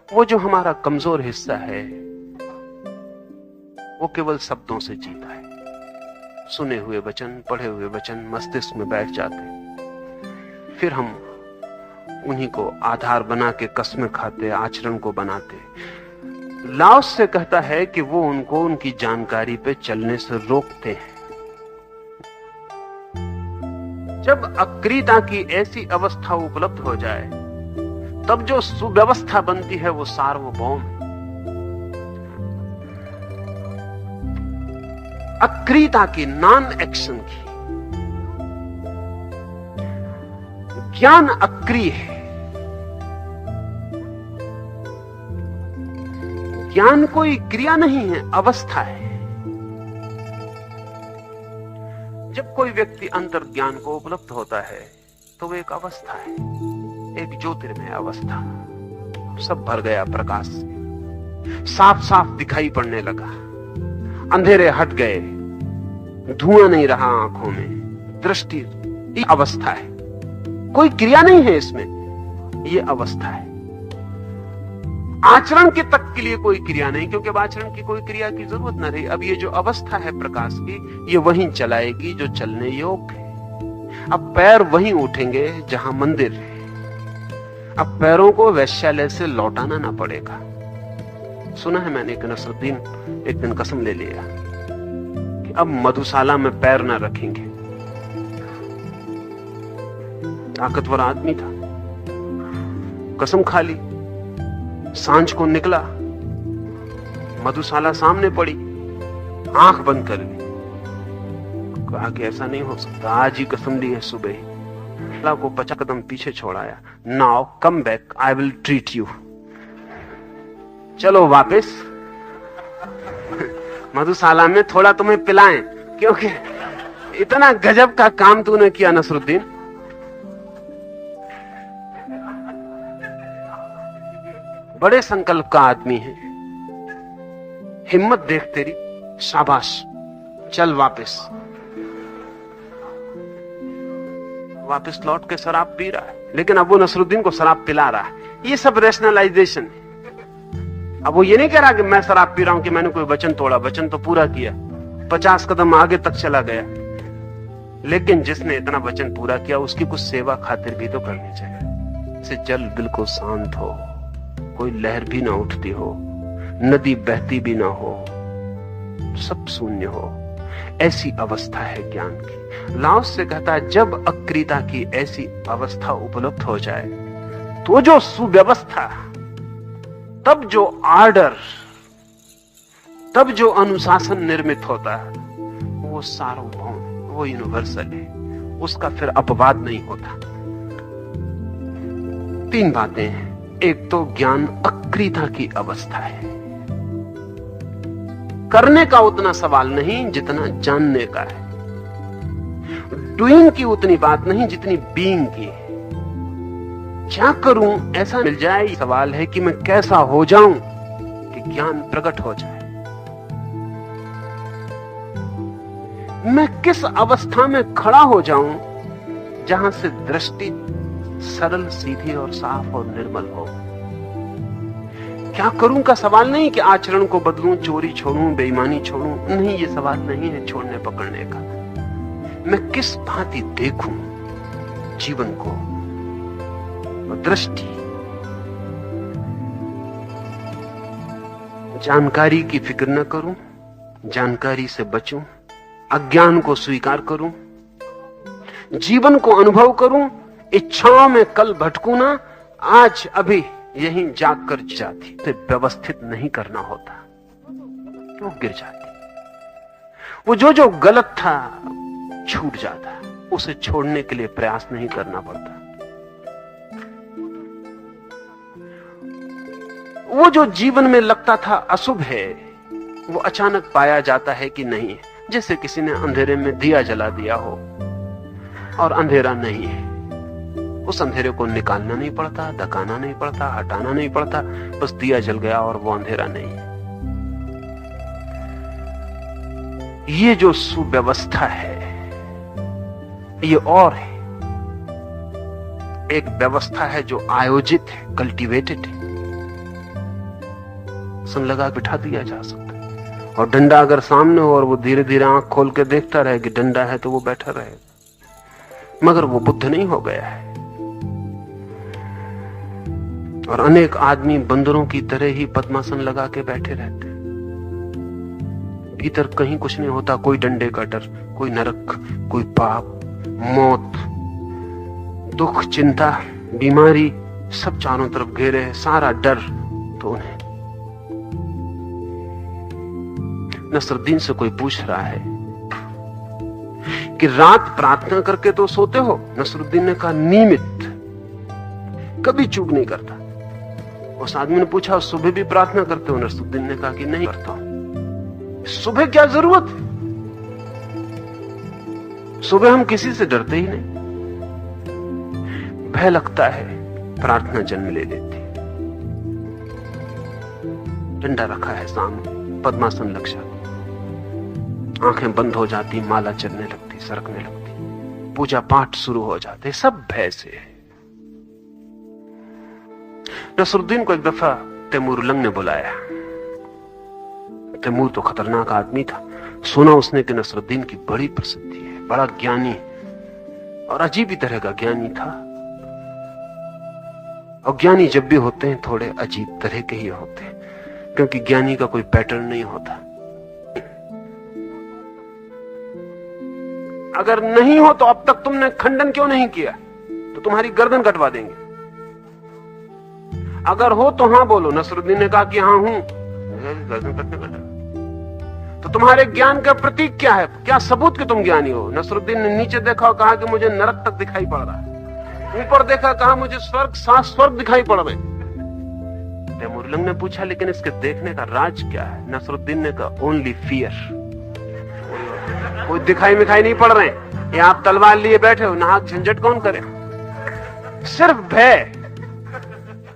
वो जो हमारा कमजोर हिस्सा है, वो केवल शब्दों से जीता है। सुने हुए वचन, पढ़े हुए वचन मस्तिष्क में बैठ जाते, फिर हम उन्हीं को आधार बना के कस्में खाते, आचरण को बनाते। लाओस से कहता है कि वो उनको उनकी जानकारी पे चलने से रोकते हैं। जब अक्रियता की ऐसी अवस्था उपलब्ध हो जाए, तब जो सुव्यवस्था बनती है वो सार्वभौम है। अक्रियता की, नॉन एक्शन की। ज्ञान अक्रिय है। ज्ञान कोई क्रिया नहीं है, अवस्था है। जब कोई व्यक्ति अंतर ज्ञान को उपलब्ध होता है तो वो एक अवस्था है, एक ज्योतिर्मय अवस्था। सब भर गया प्रकाश से, साफ साफ दिखाई पड़ने लगा, अंधेरे हट गए, धुआं नहीं रहा आंखों में, दृष्टि अवस्था है। कोई क्रिया नहीं है इसमें, ये अवस्था है। आचरण के तक के लिए कोई क्रिया नहीं, क्योंकि अब आचरण की कोई क्रिया की जरूरत न रही। अब ये जो अवस्था है प्रकाश की, ये वहीं चलाएगी जो चलने योग्य है। अब पैर वहीं उठेंगे जहां मंदिर है। अब पैरों को वैश्यालय से लौटाना ना पड़ेगा। सुना है मैंने कि नसरुद्दीन एक दिन कसम ले लिया कि अब मधुशाला में पैर ना रखेंगे। ताकतवर आदमी था, कसम खा ली। सांझ को निकला, मधुशाला सामने पड़ी, आंख बंद कर ली, कहा कि ऐसा नहीं हो सकता, आज ही कसम ली है सुबह ही। अल्लाह को 50 कदम पीछे छोड़ाया। Now come back, I will treat you. चलो वापस मधुशाला में थोड़ा तुम्हें पिलाएं, क्योंकि इतना गजब का काम तूने किया नसरुद्दीन। बड़े संकल्प का आदमी है, हिम्मत देख तेरी, शाबाश। चल वापस लौट के शराब पी रहा है, लेकिन अब वो नसरुद्दीन को शराब पिला रहा है। ये सब रैशनलाइजेशन है। अब वो ये नहीं कह रहा कि मैं शराब पी रहा हूं कि मैंने कोई वचन तोड़ा, वचन तो पूरा किया, 50 कदम आगे तक चला गया। लेकिन जिसने इतना वचन पूरा किया उसकी कुछ सेवा खातिर भी तो करनी चाहिए। से जल बिल्कुल शांत हो, कोई लहर भी ना उठती हो, नदी बहती भी ना हो, सब शून्य हो, ऐसी अवस्था है ज्ञान की। लाओस से कहता है जब अक्रियता की ऐसी अवस्था उपलब्ध हो जाए तो जो सुव्यवस्था, तब जो आर्डर, तब जो अनुशासन निर्मित होता है वो सार्वभौम, वो यूनिवर्सल है, उसका फिर अपवाद नहीं होता। 3 बातें हैं। एक तो ज्ञान अक्रियता की अवस्था है। करने का उतना सवाल नहीं जितना जानने का है। डूइंग की उतनी बात नहीं जितनी बीइंग की है। क्या करूं ऐसा मिल जाए, सवाल है कि मैं कैसा हो जाऊं कि ज्ञान प्रकट हो जाए। मैं किस अवस्था में खड़ा हो जाऊं जहां से दृष्टि सरल, सीधी और साफ और निर्मल हो। क्या करूं का सवाल नहीं कि आचरण को बदलूं, चोरी छोड़ूं, बेईमानी छोड़ूं, नहीं, ये सवाल नहीं है छोड़ने पकड़ने का। मैं किस भांति देखूं जीवन को, दृष्टि। जानकारी की फिक्र न करूं, जानकारी से बचूं, अज्ञान को स्वीकार करूं, जीवन को अनुभव करूं, इच्छाओं में कल भटकूं ना, आज अभी यहीं जाग कर जाती। तो व्यवस्थित नहीं करना होता, वो गिर जाती। वो जो गलत था छूट जाता, उसे छोड़ने के लिए प्रयास नहीं करना पड़ता। वो जो जीवन में लगता था अशुभ है, वो अचानक पाया जाता है कि नहीं है। जैसे किसी ने अंधेरे में दिया जला दिया हो और अंधेरा नहीं है, उस अंधेरे को निकालना नहीं पड़ता, धकाना नहीं पड़ता, हटाना नहीं पड़ता, बस दिया जल गया और वो अंधेरा नहीं है। ये जो सुव्यवस्था है ये और है। एक व्यवस्था है जो आयोजित है, कल्टीवेटेड है, सन लगा बिठा दिया जा सकता है। और डंडा अगर सामने हो और वो धीरे धीरे आंख खोल के देखता रहे कि डंडा है तो वो बैठा रहेगा, मगर वो बुद्ध नहीं हो गया है। और अनेक आदमी बंदरों की तरह ही पद्मासन लगा के बैठे रहते हैं, भीतर कहीं कुछ नहीं होता। कोई डंडे का डर, कोई नरक, कोई पाप, मौत, दुख, चिंता, बीमारी सब चारों तरफ घेरे है, सारा डर तो उन्हें। नसरुद्दीन से कोई पूछ रहा है कि रात प्रार्थना करके तो सोते हो? नसरुद्दीन ने कहा नियमित, कभी चूक नहीं करता। उस आदमी ने पूछा सुबह भी प्रार्थना करते हो? नसरुद्दीन ने कहा कि नहीं करता हूं। सुबह क्या जरूरत है? सुबह हम किसी से डरते ही नहीं। भय लगता है, प्रार्थना जन्म ले लेती। डंडा रखा है सामने, पद्मासन लग जाती, आंखें बंद हो जाती, माला चलने लगती, सरकने लगती, पूजा पाठ शुरू हो जाते, सब भय से है। नसरुद्दीन को एक दफा तैमूर उलंग ने बुलाया। तैमूर तो खतरनाक आदमी था। सुना उसने कि नसरुद्दीन की बड़ी प्रसिद्धि है, बड़ा ज्ञानी और अजीब ही तरह का ज्ञानी था। और ज्ञानी जब भी होते हैं थोड़े अजीब तरह के ही होते हैं, क्योंकि ज्ञानी का कोई पैटर्न नहीं होता। अगर नहीं हो तो अब तक तुमने खंडन क्यों नहीं किया? तो तुम्हारी गर्दन कटवा देंगे। अगर हो तो हां बोलो। नसरुद्दीन ने कहा कि हां हूं। गर्दन कटने का डर। तो तुम्हारे ज्ञान का प्रतीक क्या है? क्या सबूत कि तुम ज्ञानी हो? नसरुद्दीन ने नीचे देखा और कहा कि मुझे नरक तक दिखाई पड़ रहा है। ऊपर देखा, कहा मुझे स्वर्ग, 7 स्वर्ग दिखाई पड़ रहे। तैमूर उलंग ने पूछा लेकिन इसके देखने का राज क्या है? नसरुद्दीन ने कहा ओनली फियर। कोई दिखाई मिखाई नहीं पड़ रहे हैं। ये आप तलवार लिए बैठे हो, नाहक झंझट कौन करे? सिर्फ भय।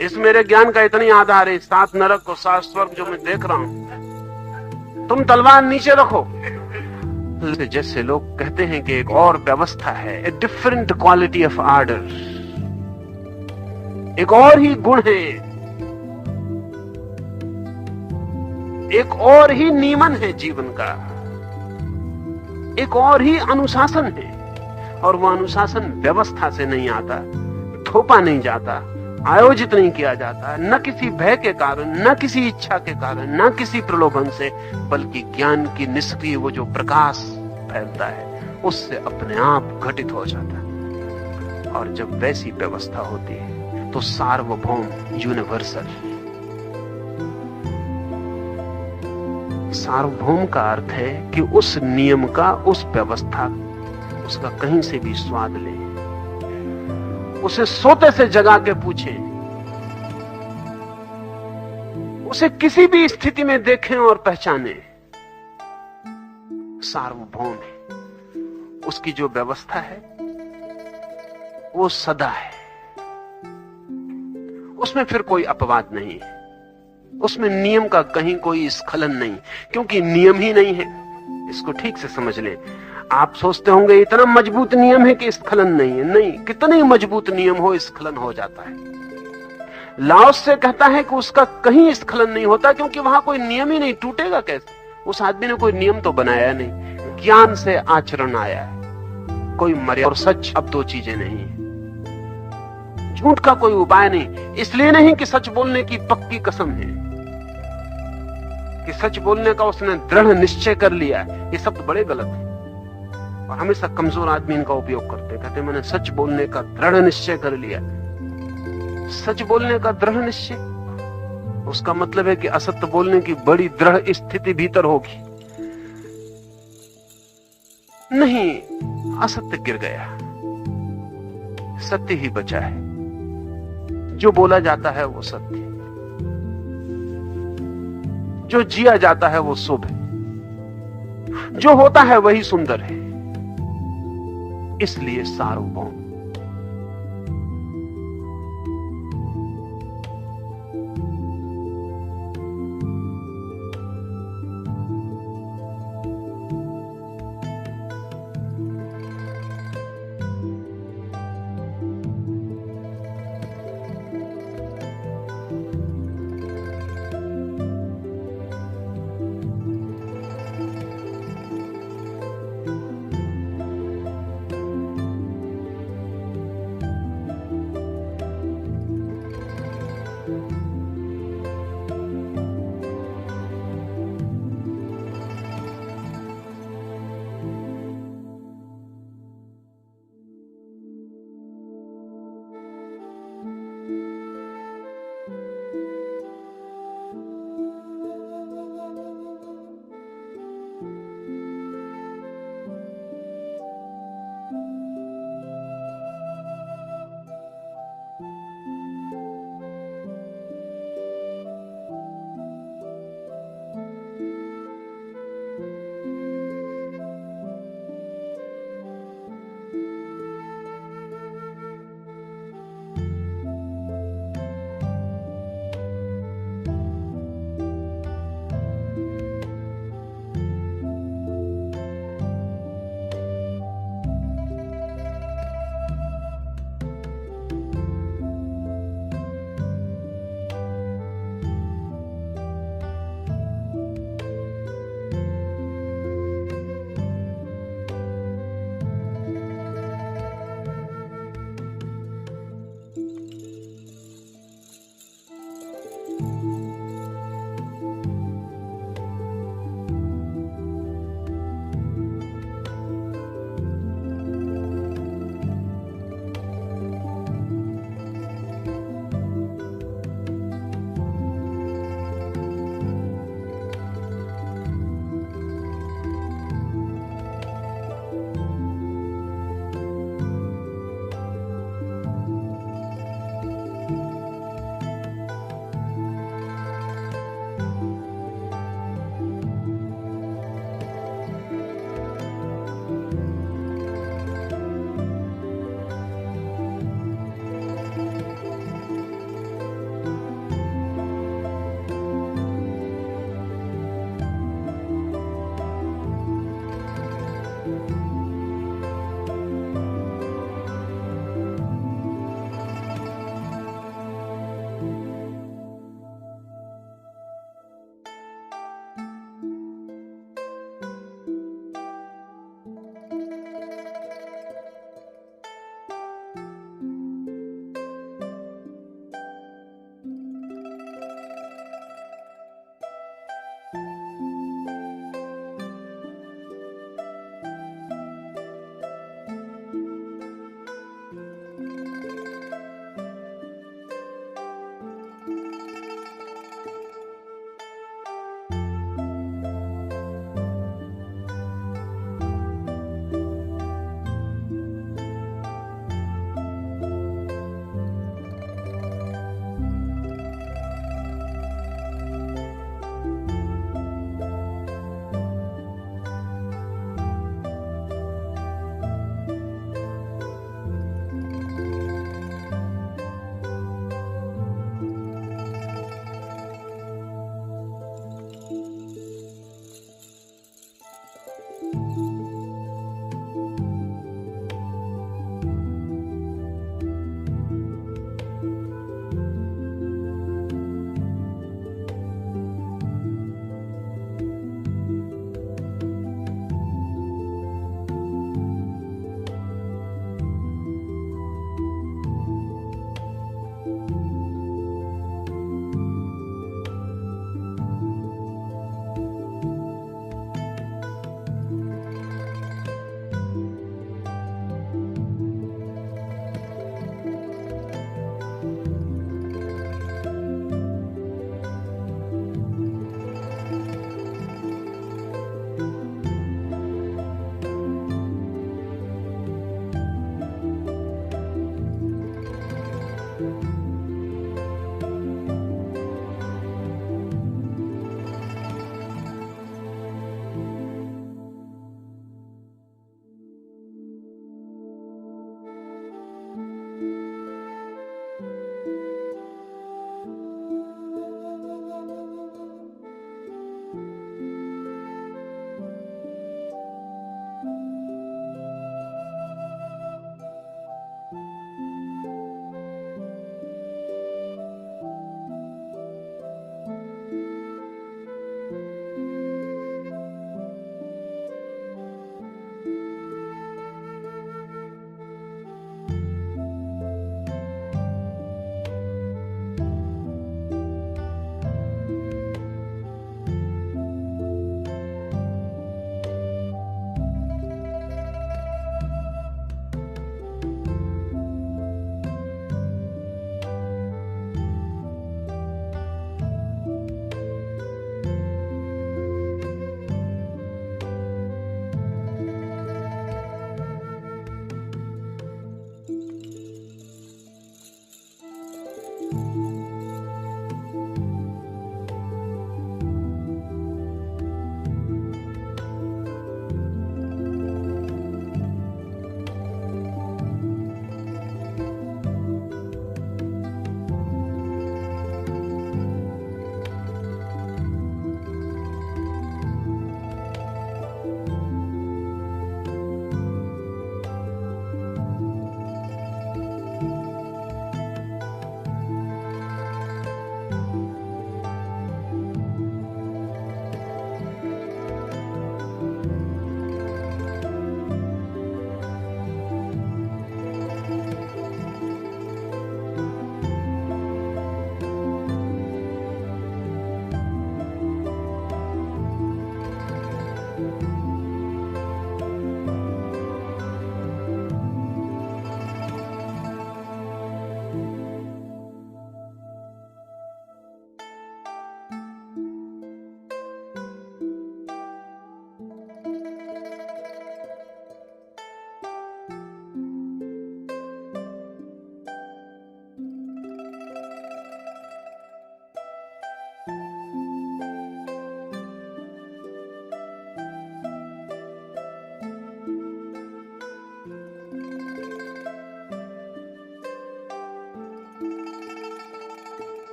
इस मेरे ज्ञान का इतनी आधार है, 7 नरक और 7 स्वर्ग जो मैं देख रहा हूं। तुम तलवार नीचे रखो। जैसे लोग कहते हैं कि एक और व्यवस्था है, a different quality of order, एक और ही गुण है, एक और ही नियमन है जीवन का, एक और ही अनुशासन है। और वह अनुशासन व्यवस्था से नहीं आता, थोपा नहीं जाता, आयोजित नहीं किया जाता, न किसी भय के कारण, न किसी इच्छा के कारण, न किसी प्रलोभन से, बल्कि ज्ञान की निष्क्रिय वो जो प्रकाश फैलता है उससे अपने आप घटित हो जाता है। और जब वैसी व्यवस्था होती है तो सार्वभौम, यूनिवर्सल। सार्वभौम का अर्थ है कि उस नियम का, उस व्यवस्था, उसका कहीं से भी स्वाद ले, उसे सोते से जगा के पूछें, उसे किसी भी स्थिति में देखें और पहचानें, सार्वभौम है। उसकी जो व्यवस्था है वो सदा है, उसमें फिर कोई अपवाद नहीं है, उसमें नियम का कहीं कोई स्खलन नहीं, क्योंकि नियम ही नहीं है। इसको ठीक से समझ लें। आप सोचते होंगे इतना मजबूत नियम है कि स्खलन नहीं है। नहीं, कितने मजबूत नियम हो स्खलन हो जाता है। लाओस से कहता है कि उसका कहीं स्खलन नहीं होता, क्योंकि वहां कोई नियम ही नहीं, टूटेगा कैसे? उस आदमी ने कोई नियम तो बनाया नहीं, ज्ञान से आचरण आया है, कोई मर्यादा। और सच अब 2 चीजें नहीं है, झूठ का कोई उपाय नहीं। इसलिए नहीं कि सच बोलने की पक्की कसम है, कि सच बोलने का उसने दृढ़ निश्चय कर लिया है। ये शब्द बड़े गलत है और हमेशा कमजोर आदमी इनका उपयोग करते, कहते मैंने सच बोलने का दृढ़ निश्चय कर लिया। सच बोलने का दृढ़ निश्चय, उसका मतलब है कि असत्य बोलने की बड़ी दृढ़ स्थिति भीतर होगी। नहीं, असत्य गिर गया, सत्य ही बचा है। जो बोला जाता है वो सत्य, जो जिया जाता है वो शुभ है, जो होता है वही सुंदर है। इसलिए सार्वभौम